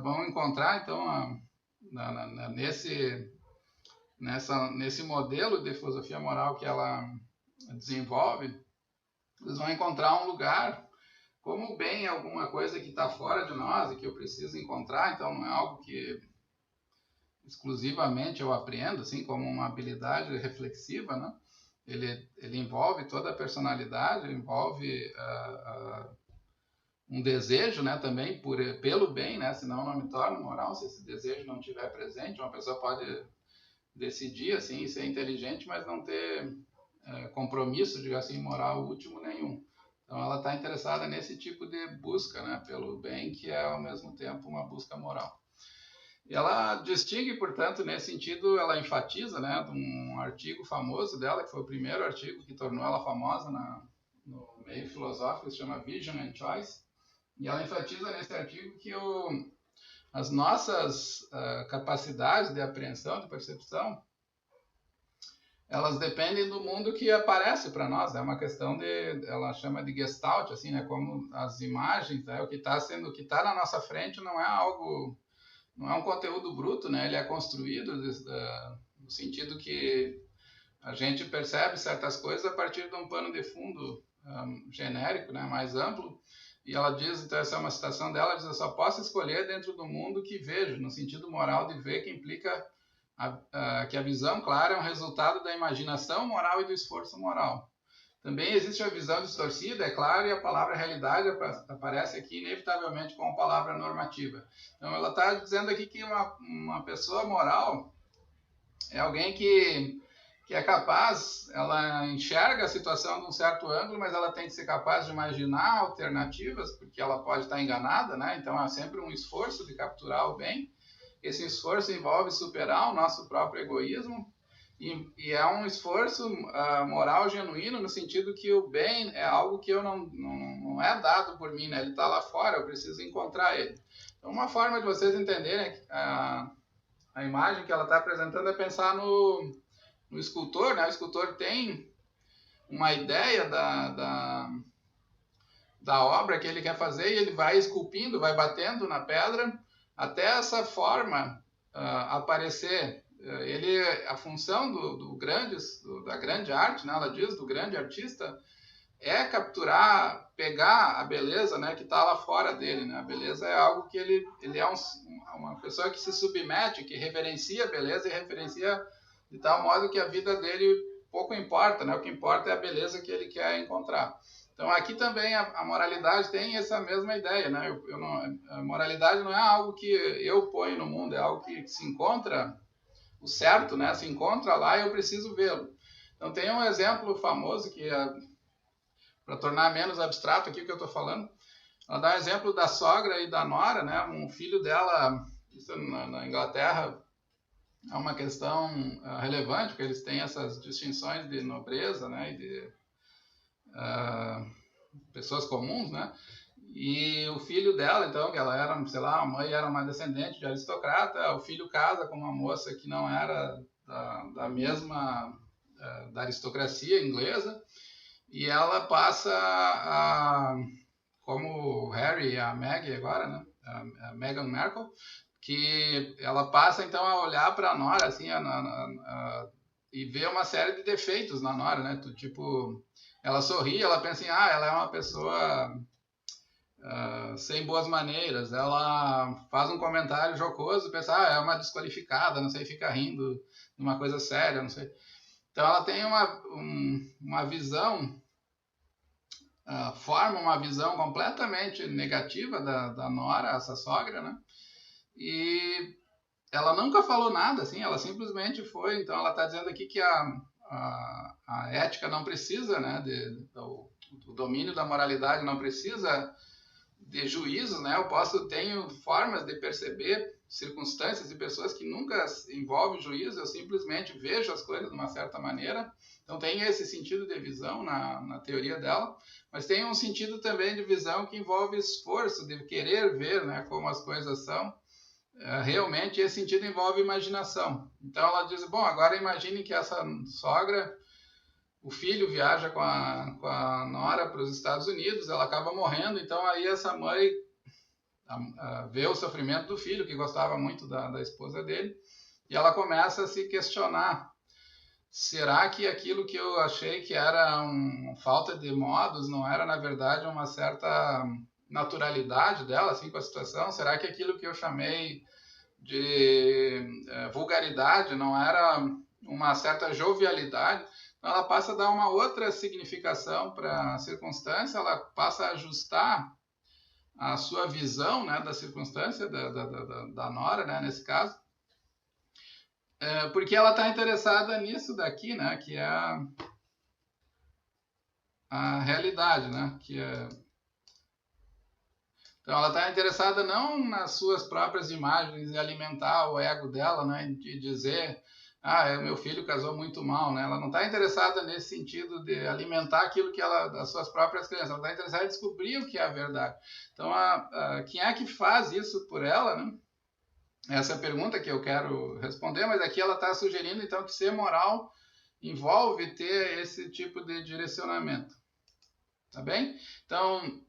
vão encontrar então nesse modelo de filosofia moral que ela desenvolve, vocês vão encontrar um lugar como o bem é alguma coisa que está fora de nós e que eu preciso encontrar. Então não é algo que exclusivamente eu aprendo, assim, como uma habilidade reflexiva, né? Ele envolve toda a personalidade, envolve um desejo, né, também pelo bem, né? Senão não me torno moral. Se esse desejo não estiver presente, uma pessoa pode decidir assim ser inteligente, mas não ter compromisso, digamos assim, moral último nenhum. Então ela está interessada nesse tipo de busca, né, pelo bem, que é ao mesmo tempo uma busca moral. E ela distingue, portanto, nesse sentido, ela enfatiza, né, de um artigo famoso dela, que foi o primeiro artigo que tornou ela famosa no meio filosófico, que se chama Vision and Choice, e ela enfatiza nesse artigo que as nossas capacidades de apreensão, de percepção, elas dependem do mundo que aparece para nós. É uma questão ela chama de gestalt, assim, né, como as imagens, né, o que está na nossa frente não é algo, não é um conteúdo bruto, né, ele é construído no sentido que a gente percebe certas coisas a partir de um pano de fundo genérico, né, mais amplo. E ela diz, então essa é uma citação dela, diz: eu só posso escolher dentro do mundo que vejo, no sentido moral de ver, que implica que a visão clara é um resultado da imaginação moral e do esforço moral. Também existe a visão distorcida, é claro, e a palavra realidade aparece aqui inevitavelmente como palavra normativa. Então ela está dizendo aqui que uma pessoa moral é alguém que é capaz, ela enxerga a situação de um certo ângulo, mas ela tem que ser capaz de imaginar alternativas, porque ela pode estar enganada, né? Então é sempre um esforço de capturar o bem. Esse esforço envolve superar o nosso próprio egoísmo, e é um esforço moral genuíno, no sentido que o bem é algo que eu não é dado por mim, né? Ele está lá fora, eu preciso encontrar ele. Então, uma forma de vocês entenderem a imagem que ela está apresentando é pensar no escultor, né? O escultor tem uma ideia da obra que ele quer fazer e ele vai esculpindo, vai batendo na pedra até essa forma aparecer. A função da grande arte, né? Ela diz, do grande artista, é capturar, pegar a beleza, né, que está lá fora dele, né? A beleza é algo que ele é uma pessoa que se submete, que reverencia a beleza e reverencia de tal modo que a vida dele pouco importa, né? O que importa é a beleza que ele quer encontrar. Então aqui também a moralidade tem essa mesma ideia, né? A moralidade não é algo que eu ponho no mundo, é algo que se encontra, o certo, né? Se encontra lá e eu preciso vê-lo. Então tem um exemplo famoso que para tornar menos abstrato aqui o que eu estou falando, ela dá o exemplo da sogra e da nora, né? Um filho dela, isso na Inglaterra, é uma questão relevante, porque eles têm essas distinções de nobreza, né? E de pessoas comuns, né? E o filho dela, então, que ela era, sei lá, a mãe era uma descendente de aristocrata, o filho casa com uma moça que não era da mesma, da aristocracia inglesa, e ela passa como o Harry e a Meghan agora, né? A Meghan Markle, que ela passa então a olhar para a nora assim, e ver uma série de defeitos na nora, né? Tipo, ela sorri, ela pensa em, ela é uma pessoa sem boas maneiras, ela faz um comentário jocoso, pensa, é uma desqualificada, não sei, fica rindo de uma coisa séria, não sei. Então ela tem uma visão, forma uma visão completamente negativa da nora, essa sogra, né? E ela nunca falou nada, assim, ela simplesmente foi. Então ela está dizendo aqui que a ética não precisa, né, o domínio da moralidade não precisa de juízos, né? Tenho formas de perceber circunstâncias e pessoas que nunca envolvem juízo, eu simplesmente vejo as coisas de uma certa maneira. Então tem esse sentido de visão na teoria dela, mas tem um sentido também de visão que envolve esforço, de querer ver, né, como as coisas são. Realmente esse sentido envolve imaginação. Então ela diz, bom, agora imagine que essa sogra, o filho viaja com a nora para os Estados Unidos, ela acaba morrendo, então aí essa mãe vê o sofrimento do filho, que gostava muito da esposa dele, e ela começa a se questionar, será que aquilo que eu achei que era uma falta de modos não era, na verdade, uma certa naturalidade dela, assim, com a situação? Será que aquilo que eu chamei de vulgaridade não era uma certa jovialidade? Então ela passa a dar uma outra significação para a circunstância, ela passa a ajustar a sua visão, né, da circunstância, da nora, né, nesse caso, porque ela está interessada nisso daqui, né, que é a realidade, né, que é Então ela está interessada não nas suas próprias imagens e alimentar o ego dela, né, de dizer, meu filho casou muito mal, né? Ela não está interessada nesse sentido de alimentar aquilo que ela, das suas próprias crenças. Ela está interessada em descobrir o que é a verdade. Então, quem é que faz isso por ela, né? Essa é a pergunta que eu quero responder, mas aqui ela está sugerindo então que ser moral envolve ter esse tipo de direcionamento. Tá bem? Então,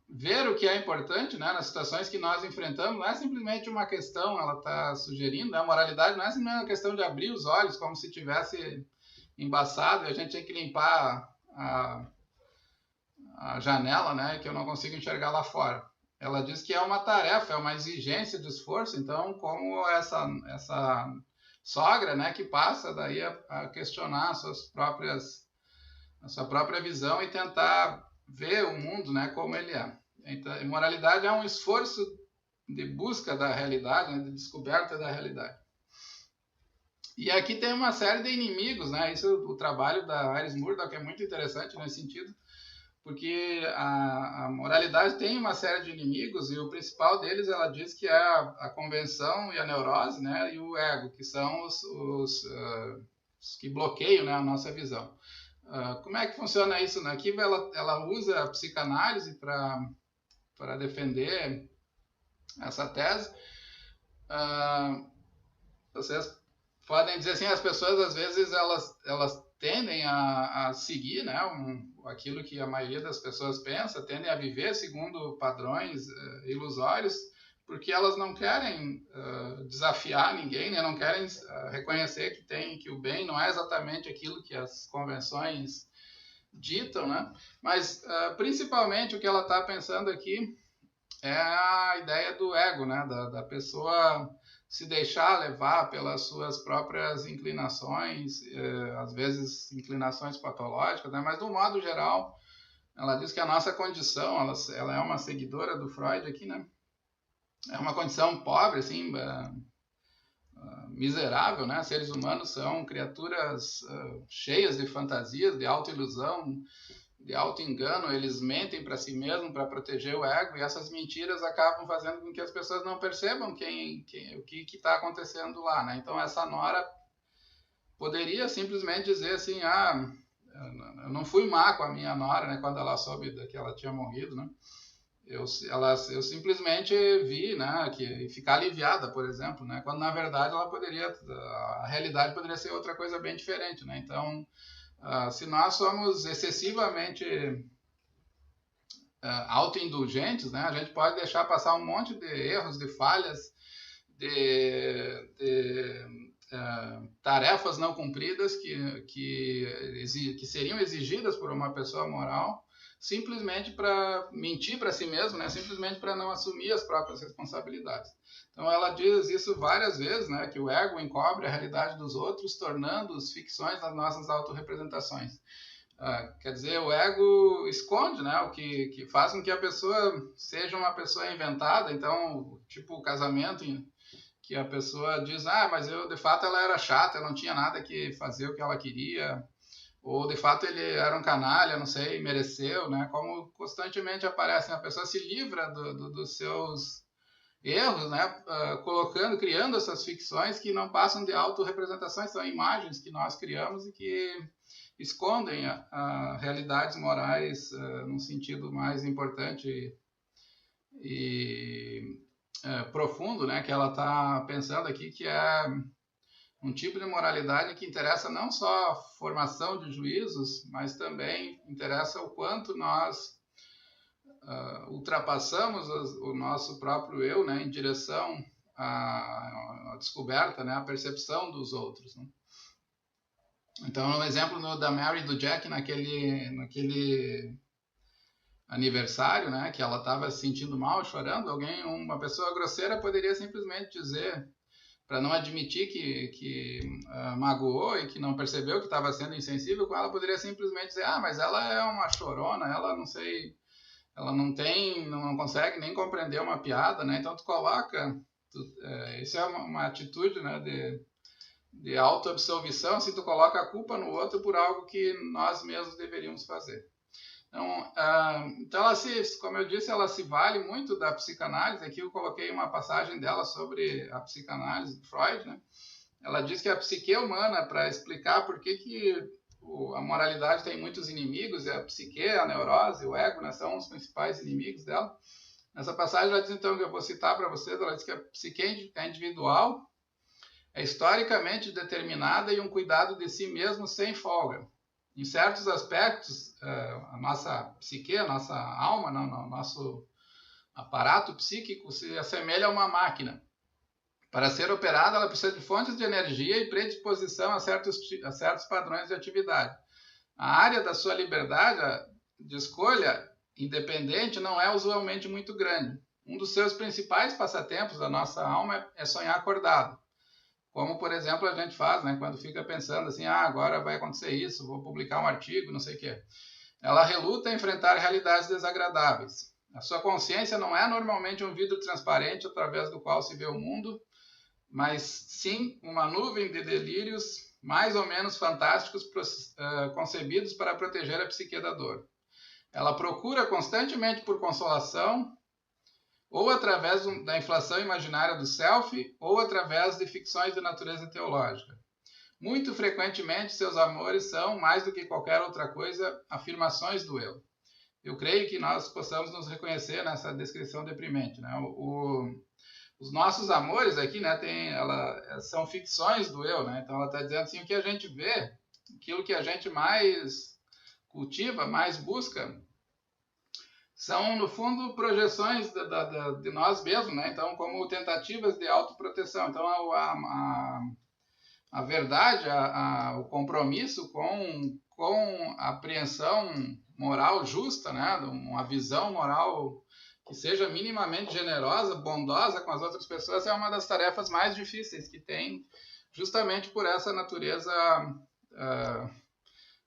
ver o que é importante, né, nas situações que nós enfrentamos não é simplesmente uma questão, ela está sugerindo, a moralidade não é simplesmente uma questão de abrir os olhos como se tivesse embaçado e a gente tem que limpar a janela, né, que eu não consigo enxergar lá fora. Ela diz que é uma tarefa, é uma exigência de esforço, então como essa sogra, né, que passa daí a questionar a sua própria visão e tentar ver o mundo, né, como ele é. Então, moralidade é um esforço de busca da realidade, né, de descoberta da realidade. E aqui tem uma série de inimigos, né? Isso, o trabalho da Iris Murdoch é muito interessante nesse sentido, porque a moralidade tem uma série de inimigos e o principal deles, ela diz que é a convenção e a neurose, né, e o ego, que são os que bloqueiam, né, a nossa visão. Como é que funciona isso? Aqui ela usa a psicanálise para defender essa tese. Vocês podem dizer assim, as pessoas às vezes elas tendem a seguir, né, aquilo que a maioria das pessoas pensa, tendem a viver segundo padrões ilusórios, porque elas não querem desafiar ninguém, né, não querem reconhecer que o bem não é exatamente aquilo que as convenções ditam, né? Mas principalmente o que ela está pensando aqui é a ideia do ego, né, da pessoa se deixar levar pelas suas próprias inclinações, às vezes inclinações patológicas, né? Mas, de um modo geral, ela diz que a nossa condição, ela é uma seguidora do Freud aqui, né? É uma condição pobre, assim, miserável, né? Seres humanos são criaturas cheias de fantasias, de autoilusão, de auto-engano, eles mentem para si mesmos para proteger o ego e essas mentiras acabam fazendo com que as pessoas não percebam o que está acontecendo lá, né? Então essa nora poderia simplesmente dizer assim, eu não fui má com a minha nora, né? Quando ela soube que ela tinha morrido, né? Eu simplesmente vi, né, que ficar aliviada, por exemplo, né? Quando na verdade a realidade poderia ser outra coisa bem diferente, né? Então se nós somos excessivamente autoindulgentes, né, a gente pode deixar passar um monte de erros, de falhas, de tarefas não cumpridas que seriam exigidas por uma pessoa moral, simplesmente para mentir para si mesmo, né, simplesmente para não assumir as próprias responsabilidades. Então ela diz isso várias vezes, né, que o ego encobre a realidade dos outros, tornando-os ficções das nossas autorrepresentações. Quer dizer, o ego esconde, né, o que faz com que a pessoa seja uma pessoa inventada. Então, tipo o casamento que a pessoa diz, mas de fato ela era chata, eu não tinha nada que fazer o que ela queria, ou de fato ele era um canalha, não sei, mereceu, né? Como constantemente aparece, a pessoa se livra dos seus erros, né? Criando essas ficções que não passam de autorrepresentações, são imagens que nós criamos e que escondem realidades morais num sentido mais importante e profundo, né? Que ela está pensando aqui, que é um tipo de moralidade que interessa não só a formação de juízos, mas também interessa o quanto nós ultrapassamos o nosso próprio eu, né, em direção à descoberta, né, à percepção dos outros, né? Então, um exemplo da Mary e do Jack naquele aniversário, né, que ela estava se sentindo mal, chorando, uma pessoa grosseira poderia simplesmente dizer, para não admitir que magoou e que não percebeu que estava sendo insensível com ela, poderia simplesmente dizer, mas ela é uma chorona, ela não sei, ela não consegue nem compreender uma piada, né? Então tu coloca, isso é uma atitude, né, de autoabsolvição, assim, tu coloca a culpa no outro por algo que nós mesmos deveríamos fazer. Então como eu disse, ela se vale muito da psicanálise. Aqui eu coloquei uma passagem dela sobre a psicanálise de Freud, né? Ela diz que a psique humana, para explicar por que a moralidade tem muitos inimigos, e a psique, a neurose, o ego, né, são os principais inimigos dela. Nessa passagem ela diz, então, que eu vou citar para vocês, ela diz que a psique é individual, é historicamente determinada e um cuidado de si mesmo sem folga. Em certos aspectos, a nossa psique, a nossa alma, o nosso aparato psíquico se assemelha a uma máquina. Para ser operada, ela precisa de fontes de energia e predisposição a certos padrões de atividade. A área da sua liberdade de escolha independente não é usualmente muito grande. Um dos seus principais passatempos da nossa alma é sonhar acordado. Como, por exemplo, a gente faz, né, quando fica pensando assim, agora vai acontecer isso, vou publicar um artigo, não sei o quê. Ela reluta em enfrentar realidades desagradáveis. A sua consciência não é normalmente um vidro transparente através do qual se vê o mundo, mas sim uma nuvem de delírios mais ou menos fantásticos concebidos para proteger a psique da dor. Ela procura constantemente por consolação, ou através da inflação imaginária do self, ou através de ficções de natureza teológica. Muito frequentemente, seus amores são, mais do que qualquer outra coisa, afirmações do eu. Eu creio que nós possamos nos reconhecer nessa descrição deprimente, né? Os nossos amores aqui, né, são ficções do eu, né? Então ela está dizendo assim, o que a gente vê, aquilo que a gente mais cultiva, mais busca, são, no fundo, projeções de nós mesmos, né? Então, como tentativas de autoproteção. Então, a verdade, o compromisso com a apreensão moral justa, né? Uma visão moral que seja minimamente generosa, bondosa com as outras pessoas, é uma das tarefas mais difíceis que tem, justamente por essa natureza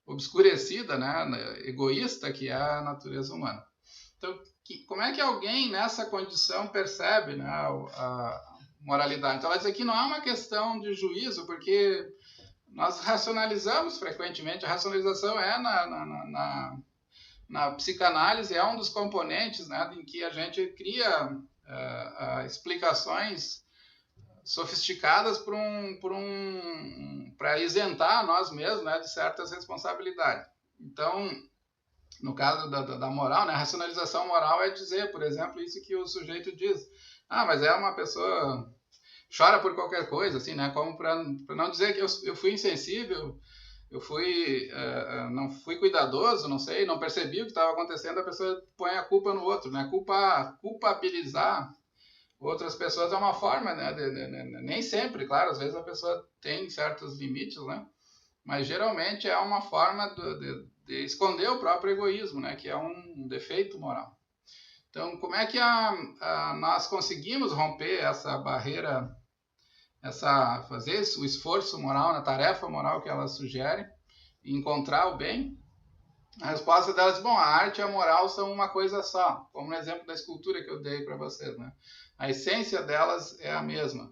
obscurecida, né? Egoísta, que é a natureza humana. Então, como é que alguém nessa condição percebe, né, a moralidade? Então, ela diz que não é uma questão de juízo, porque nós racionalizamos frequentemente. A racionalização é na psicanálise, é um dos componentes, né, em que a gente cria explicações sofisticadas para isentar nós mesmos, né, de certas responsabilidades. Então, no caso da moral, né, a racionalização moral é dizer, por exemplo, isso que o sujeito diz. Mas é uma pessoa chora por qualquer coisa, assim, né? Como para não dizer que eu fui insensível, não fui cuidadoso, não sei, não percebi o que estava acontecendo, a pessoa põe a culpa no outro, né? Culpabilizar outras pessoas é uma forma, né? Nem sempre, claro, às vezes a pessoa tem certos limites, né? Mas geralmente é uma forma de esconder o próprio egoísmo, né? Que é um defeito moral. Então, como é que nós conseguimos romper essa barreira, fazer o esforço moral, a tarefa moral que ela sugere, encontrar o bem? A resposta delas é, a arte e a moral são uma coisa só, como no exemplo da escultura que eu dei para vocês, né? A essência delas é a mesma.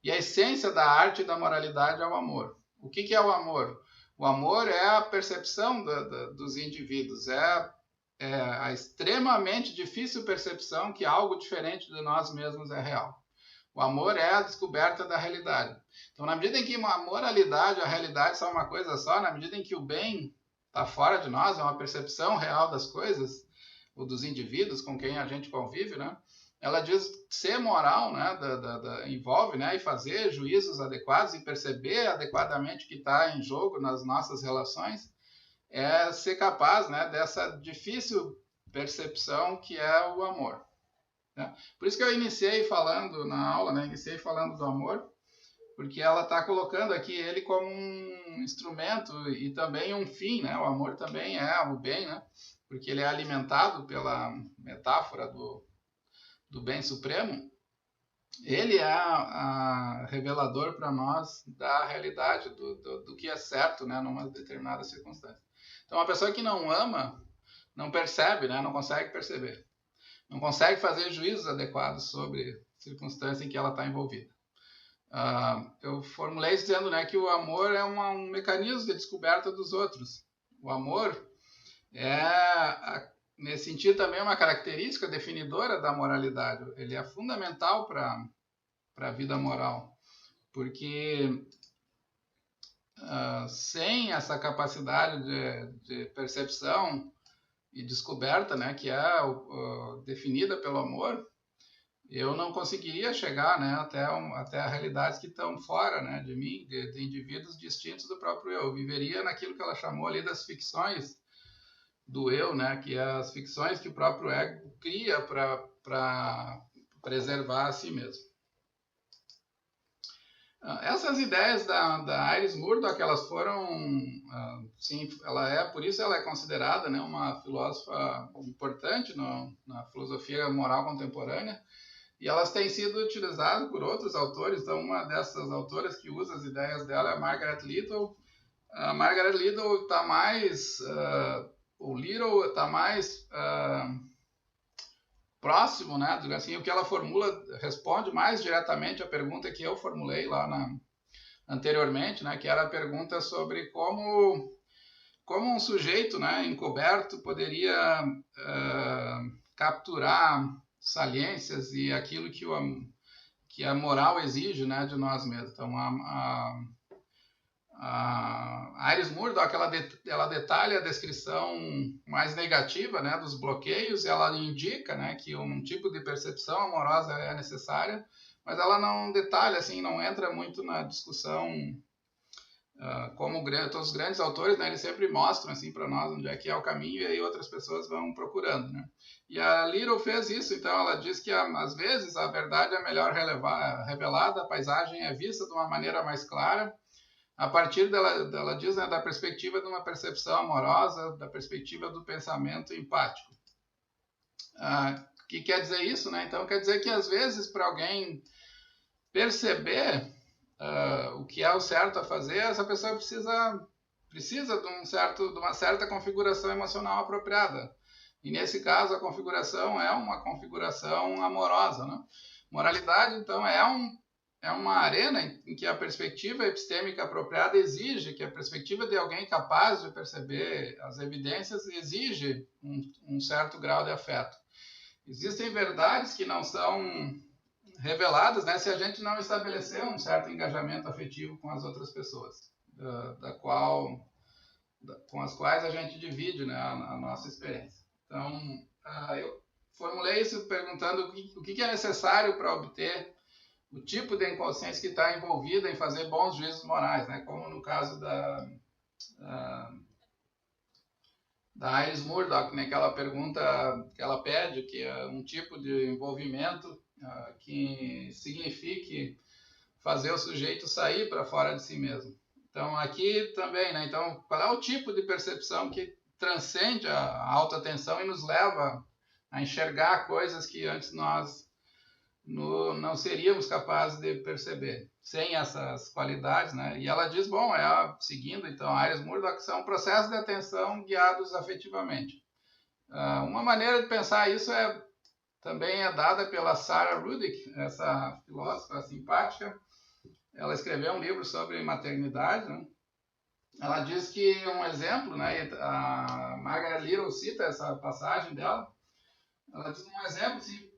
E a essência da arte e da moralidade é o amor. O que é o amor? O amor é a percepção dos indivíduos, é a extremamente difícil percepção que algo diferente de nós mesmos é real. O amor é a descoberta da realidade. Então, na medida em que a moralidade e a realidade são uma coisa só, na medida em que o bem está fora de nós, é uma percepção real das coisas, ou dos indivíduos com quem a gente convive, né? Ela diz ser moral, né, envolve, né, e fazer juízos adequados e perceber adequadamente o que está em jogo nas nossas relações, é ser capaz, né, dessa difícil percepção que é o amor. Né? Por isso que eu iniciei falando na aula, né, falando do amor, porque ela está colocando aqui ele como um instrumento e também um fim, né? O amor também é o bem, né? Porque ele é alimentado pela metáfora do bem supremo. Ele é revelador para nós da realidade, do que é certo, né? Numa determinada circunstância. Então, uma pessoa que não ama, não percebe, né? Não consegue perceber. Não consegue fazer juízos adequados sobre a circunstância em que ela está envolvida. Eu formulei dizendo, né, que o amor é um mecanismo de descoberta dos outros. O amor nesse sentido, também uma característica definidora da moralidade. Ele é fundamental para a vida moral, porque sem essa capacidade de percepção e descoberta, né, que é definida pelo amor, eu não conseguiria chegar, né, até realidades que estão fora, né, de mim, de indivíduos distintos do próprio eu. Eu viveria naquilo que ela chamou ali das ficções do eu, né, que é as ficções que o próprio ego cria para preservar a si mesmo. Essas ideias da Iris Murdoch, elas foram, sim, por isso ela é considerada, né, uma filósofa importante na filosofia moral contemporânea, e elas têm sido utilizadas por outros autores. Então, uma dessas autoras que usa as ideias dela é a Margaret Little. A Margaret Little está mais, o Little está mais próximo, né? Assim, o que ela formula responde mais diretamente à pergunta que eu formulei lá anteriormente, né? Que era a pergunta sobre como um sujeito, né, encoberto poderia capturar saliências e aquilo que a moral exige, né, de nós mesmos. Então, a Iris Murdoch, ela detalha a descrição mais negativa, né, dos bloqueios. Ela indica, né, que um tipo de percepção amorosa é necessária, mas ela não detalha, assim, não entra muito na discussão. Como todos os grandes autores, né, eles sempre mostram assim para nós onde é que é o caminho, e aí outras pessoas vão procurando, né? E a Little fez isso. Então ela diz que às vezes a verdade é melhor revelada, a paisagem é vista de uma maneira mais clara, a partir dela diz, né, da perspectiva de uma percepção amorosa, da perspectiva do pensamento empático. O que quer dizer isso, né? Então quer dizer que às vezes para alguém perceber o que é o certo a fazer, essa pessoa precisa de uma certa configuração emocional apropriada. E nesse caso, a configuração é uma configuração amorosa, né? Moralidade, então, é uma arena em que a perspectiva epistêmica apropriada exige, que a perspectiva de alguém capaz de perceber as evidências exige um certo grau de afeto. Existem verdades que não são reveladas, né, se a gente não estabelecer um certo engajamento afetivo com as outras pessoas, com as quais a gente divide, né, a nossa experiência. Então, eu formulei isso perguntando o que é necessário para obter o tipo de inconsciência que está envolvida em fazer bons juízos morais, né, como no caso da Iris Murdoch, né, que ela pergunta, que ela pede que é um tipo de envolvimento que signifique fazer o sujeito sair para fora de si mesmo. Então aqui também, né? Então qual é o tipo de percepção que transcende a autoatenção e nos leva a enxergar coisas que antes nós não seríamos capazes de perceber sem essas qualidades, né? E ela diz, bom, seguindo então a Iris Murdoch, são processos de atenção guiados afetivamente. Uma maneira de pensar isso também é dada pela Sarah Rudick, essa filósofa simpática. Ela escreveu um livro sobre maternidade, né? Ela diz que um exemplo, né, a Margaret Little cita essa passagem dela, ela diz um exemplo assim,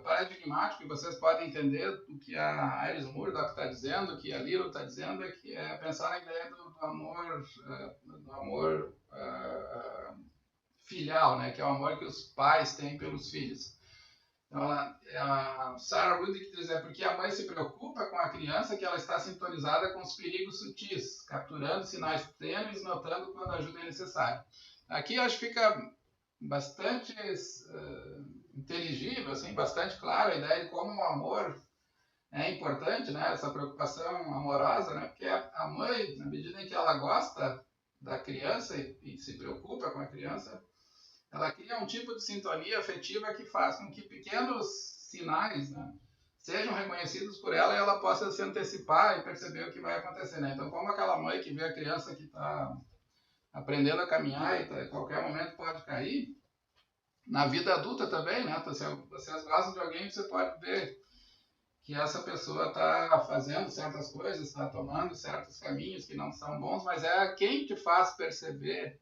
paradigmático, que vocês podem entender o que a Iris Murdoch está dizendo, o que a Little está dizendo, que é pensar na ideia do amor filial, né, que é o amor que os pais têm pelos filhos. Então, a Sarah Rudick diz, porque a mãe se preocupa com a criança que ela está sintonizada com os perigos sutis, capturando sinais tênues, notando quando a ajuda é necessária. Aqui eu acho que fica bastante inteligível, assim, bastante claro a ideia de como o amor é importante, né? Essa preocupação amorosa, né? Porque a mãe, na medida em que ela gosta da criança e se preocupa com a criança, ela cria um tipo de sintonia afetiva que faz com que pequenos sinais, né, sejam reconhecidos por ela e ela possa se antecipar e perceber o que vai acontecer, né? Então, como aquela mãe que vê a criança que está aprendendo a caminhar e a qualquer momento pode cair, na vida adulta também, né? Então, se vocês gostam de alguém, você pode ver que essa pessoa está fazendo certas coisas, está tomando certos caminhos que não são bons, mas é quem te faz perceber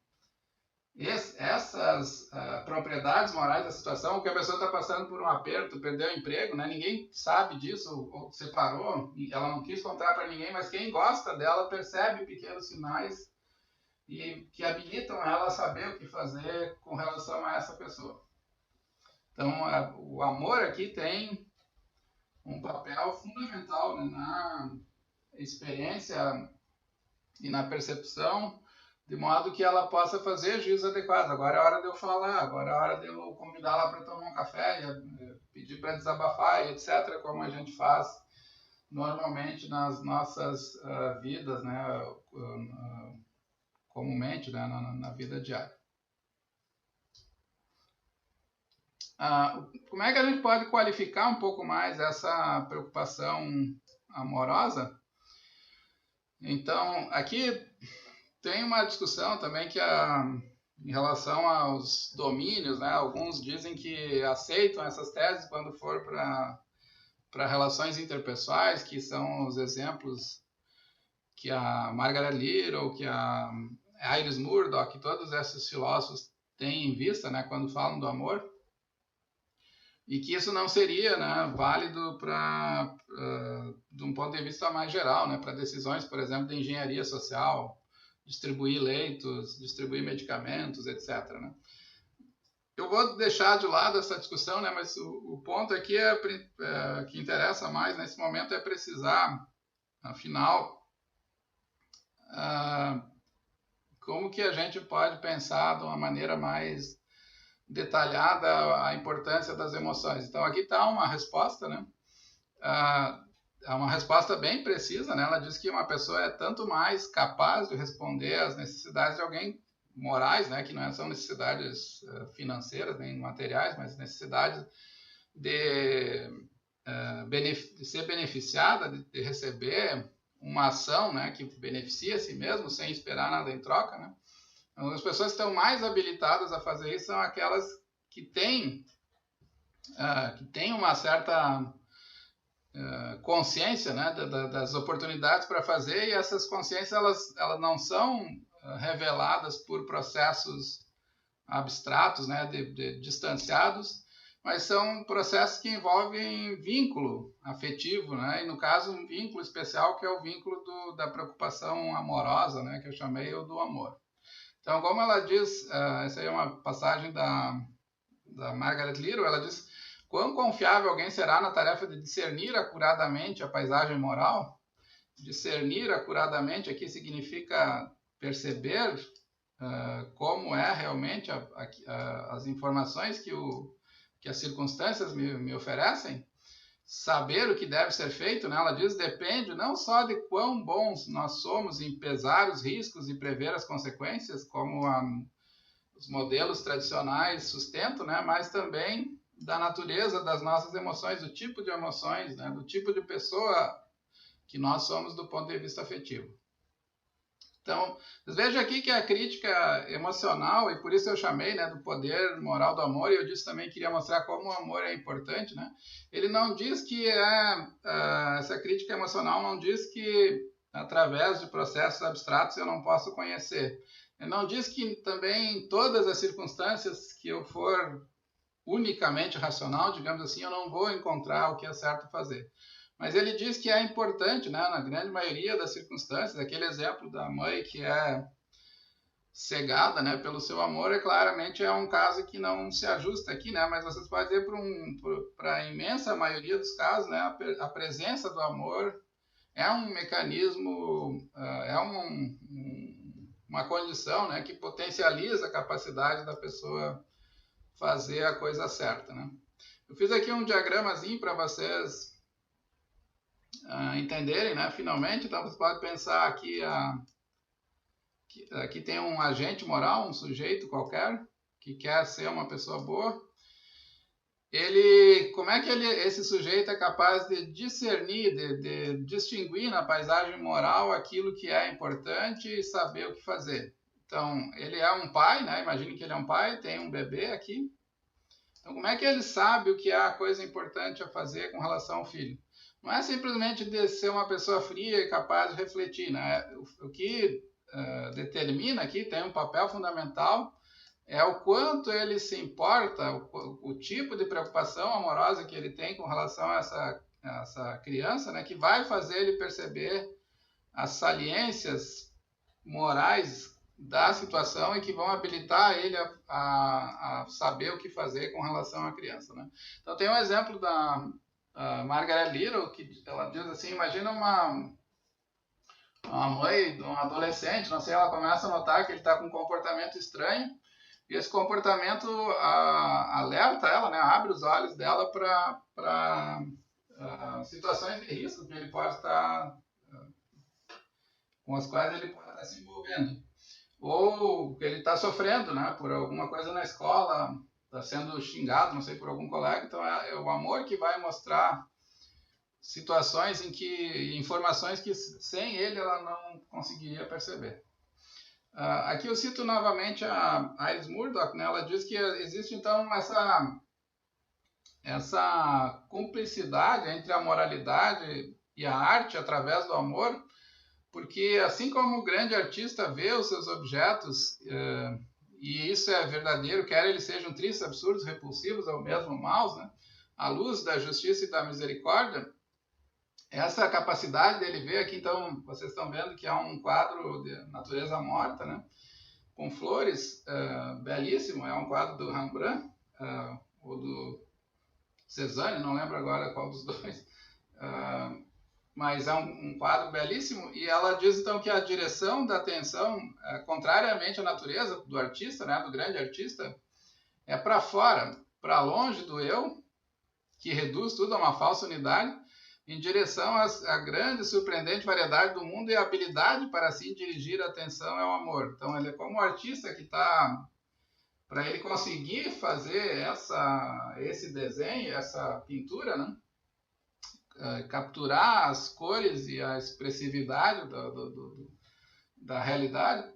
essas propriedades morais da situação, que a pessoa está passando por um aperto, perdeu o emprego, né? Ninguém sabe disso, ou separou, e ela não quis contar para ninguém, mas quem gosta dela percebe pequenos sinais e que habilitam ela a saber o que fazer com relação a essa pessoa. Então, o amor aqui tem um papel fundamental, né, na experiência e na percepção, de modo que ela possa fazer juízos adequados. Agora é hora de eu falar, agora é hora de eu convidá-la para tomar um café, pedir para desabafar, etc., como a gente faz normalmente nas nossas vidas, né, comumente, né, na vida diária. Como é que a gente pode qualificar um pouco mais essa preocupação amorosa? Então, aqui tem uma discussão também que em relação aos domínios, né? Alguns dizem que aceitam essas teses quando for para relações interpessoais, que são os exemplos que a Margaret Little, que a Iris Murdoch, todos esses filósofos têm em vista, né, quando falam do amor, e que isso não seria, né, válido de um ponto de vista mais geral, né, para decisões, por exemplo, de engenharia social, distribuir leitos, distribuir medicamentos, etc., né? Eu vou deixar de lado essa discussão, né, mas o ponto aqui que interessa mais nesse momento é precisar, afinal, como que a gente pode pensar de uma maneira mais detalhada a importância das emoções. Então, aqui está uma resposta, né? É uma resposta bem precisa, né? Ela diz que uma pessoa é tanto mais capaz de responder às necessidades de alguém morais, né? Que não são necessidades financeiras nem materiais, mas necessidades de ser beneficiada, de receber uma ação, né? Que beneficia a si mesmo sem esperar nada em troca, né? Então, as pessoas que estão mais habilitadas a fazer isso são aquelas que têm uma certa consciência, né, das oportunidades para fazer, e essas consciências elas não são reveladas por processos abstratos, né, distanciados, mas são processos que envolvem vínculo afetivo, né, e no caso um vínculo especial que é o vínculo da preocupação amorosa, né, que eu chamei o do amor. Então, como ela diz, essa aí é uma passagem da Margaret Little, ela diz: quão confiável alguém será na tarefa de discernir acuradamente a paisagem moral? Discernir acuradamente aqui significa perceber como é realmente as informações que as circunstâncias me oferecem. Saber o que deve ser feito, né? Ela diz, depende não só de quão bons nós somos em pesar os riscos e prever as consequências, como os modelos tradicionais sustentam, né? Mas também da natureza das nossas emoções, do tipo de emoções, né? Do tipo de pessoa que nós somos do ponto de vista afetivo. Então, veja aqui que a crítica emocional, e por isso eu chamei, né, do poder moral do amor, e eu disse também que queria mostrar como o amor é importante, né? Ele não diz que essa crítica emocional não diz que através de processos abstratos eu não posso conhecer. Ele não diz que também em todas as circunstâncias que eu for unicamente racional, digamos assim, eu não vou encontrar o que é certo fazer. Mas ele diz que é importante, né, na grande maioria das circunstâncias, aquele exemplo da mãe que é cegada, né, pelo seu amor, claramente é um caso que não se ajusta aqui, né, mas vocês podem dizer para a imensa maioria dos casos, né, a presença do amor é um mecanismo, é uma condição, né, que potencializa a capacidade da pessoa fazer a coisa certa, né. Eu fiz aqui um diagramazinho para vocês entenderem, né, finalmente. Então você pode pensar aqui, aqui tem um agente moral, um sujeito qualquer, que quer ser uma pessoa boa. Como é que esse sujeito é capaz de discernir, de distinguir na paisagem moral aquilo que é importante e saber o que fazer? Então, ele é um pai, né? Imagine que ele é um pai, tem um bebê aqui. Então, como é que ele sabe o que é a coisa importante a fazer com relação ao filho? Não é simplesmente de ser uma pessoa fria e capaz de refletir, né? O que determina aqui, tem um papel fundamental é o quanto ele se importa, o tipo de preocupação amorosa que ele tem com relação a essa criança, né, que vai fazer ele perceber as saliências morais da situação e que vão habilitar ele a saber o que fazer com relação à criança, né? Então tem um exemplo da Margaret Little, que ela diz assim, imagina uma mãe de um adolescente, não sei, ela começa a notar que ele está com um comportamento estranho e esse comportamento alerta ela, né, abre os olhos dela para situações de risco que ele pode estar com as quais ele pode estar se envolvendo. Ou que ele está sofrendo, né, por alguma coisa na escola, está sendo xingado, não sei, por algum colega. Então é o amor que vai mostrar situações em que, informações que sem ele ela não conseguiria perceber. Aqui eu cito novamente a Iris Murdoch, né, ela diz que existe então essa cumplicidade entre a moralidade e a arte através do amor, porque assim como o grande artista vê os seus objetos, e isso é verdadeiro, quer eles sejam tristes, absurdos, repulsivos ou mesmo maus, né, à luz da justiça e da misericórdia, essa capacidade dele ver aqui, então, vocês estão vendo que há um quadro de natureza morta, né, com flores, belíssimo, é um quadro do Rembrandt, ou do Cézanne, não lembro agora qual dos dois, mas é um quadro belíssimo, e ela diz então que a direção da atenção, contrariamente à natureza do artista, né, do grande artista, é para fora, para longe do eu, que reduz tudo a uma falsa unidade, em direção à grande e surpreendente variedade do mundo, e a habilidade para assim dirigir a atenção é o amor. Então ele é como o artista que está, para ele conseguir fazer esse desenho, essa pintura, né, capturar as cores e a expressividade da realidade,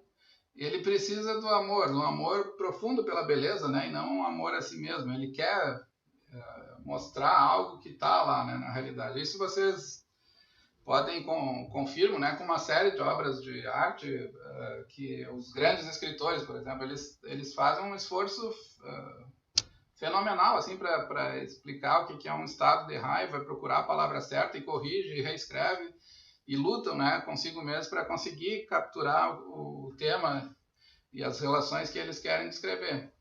ele precisa do amor, um amor profundo pela beleza, né, e não um amor a si mesmo. Ele quer mostrar algo que está lá, né, na realidade. Isso vocês podem confirmar, né, com uma série de obras de arte que os grandes escritores, por exemplo, eles fazem um esforço fenomenal assim para explicar o que é um estado de raiva, procurar a palavra certa e corrige e reescreve e lutam, né, consigo mesmo para conseguir capturar o tema e as relações que eles querem descrever.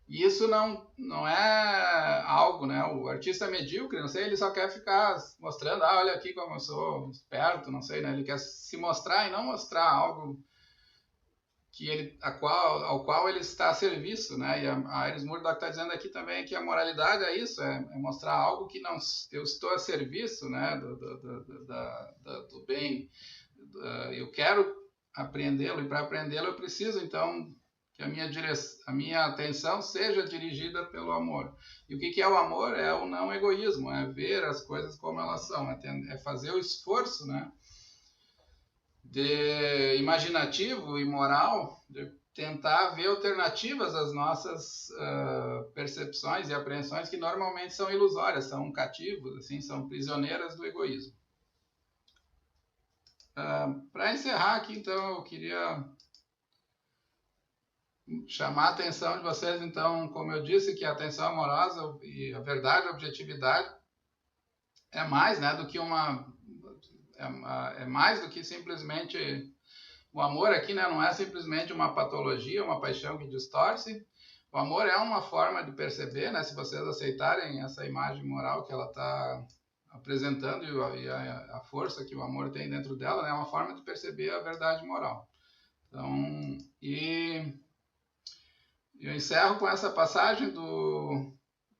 E isso não é algo, né? O artista medíocre, não sei, ele só quer ficar mostrando, olha aqui como eu sou esperto, não sei, né? Ele quer se mostrar e não mostrar algo que ao qual ele está a serviço, né? E a Iris Murdoch está dizendo aqui também que a moralidade é isso, é mostrar algo que não eu estou a serviço, né? Do bem. Eu quero apreendê-lo, e para apreendê-lo eu preciso, então, que a minha atenção seja dirigida pelo amor. E o que é o amor? É o não egoísmo, é ver as coisas como elas são, é fazer o esforço, né, de imaginativo e moral, de tentar ver alternativas às nossas percepções e apreensões que normalmente são ilusórias, são cativos, assim, são prisioneiras do egoísmo. Para encerrar aqui, então, eu queria chamar a atenção de vocês, então, como eu disse, que a atenção amorosa e a verdade, a objetividade é mais, né, do que é mais do que simplesmente o amor aqui, né, não é simplesmente uma patologia, uma paixão que distorce. O amor é uma forma de perceber, né, se vocês aceitarem essa imagem moral que ela está apresentando e a força que o amor tem dentro dela, né, é uma forma de perceber a verdade moral. Então, eu encerro com essa passagem do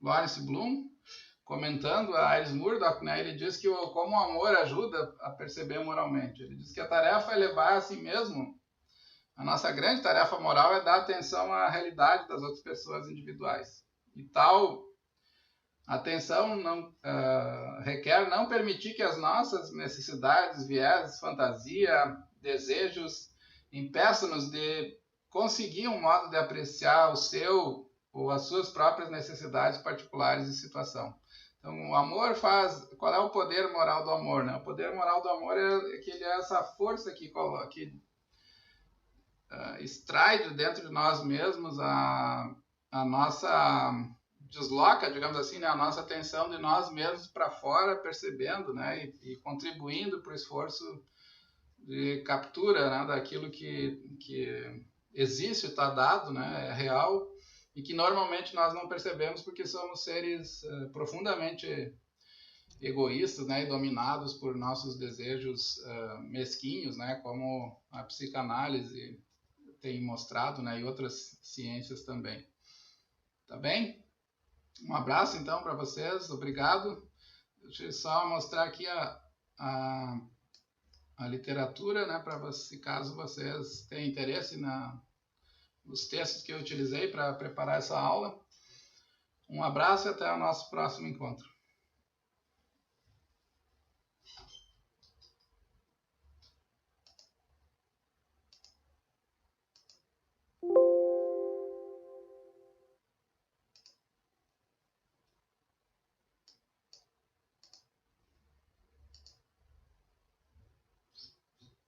Lawrence Bloom, comentando a Iris Murdoch, né? Ele diz que como o amor ajuda a perceber moralmente. Ele diz que a tarefa é levar a si mesmo. A nossa grande tarefa moral é dar atenção à realidade das outras pessoas individuais. E tal atenção requer não permitir que as nossas necessidades, vieses, fantasia, desejos impeçam-nos de conseguir um modo de apreciar o seu ou as suas próprias necessidades particulares de situação. Então, o amor faz... Qual é o poder moral do amor, né? O poder moral do amor é que ele é essa força que extrai de dentro de nós mesmos a nossa, desloca, digamos assim, né, a nossa atenção de nós mesmos para fora, percebendo, né, e contribuindo para o esforço de captura, né, daquilo que existe, está dado, né, é real, e que normalmente nós não percebemos porque somos seres profundamente egoístas, né, e dominados por nossos desejos mesquinhos, né, como a psicanálise tem mostrado, né, e outras ciências também. Tá bem? Um abraço então para vocês, obrigado. Deixa eu só mostrar aqui a, a literatura, né, para se caso vocês tenham interesse nos textos que eu utilizei para preparar essa aula. Um abraço e até o nosso próximo encontro.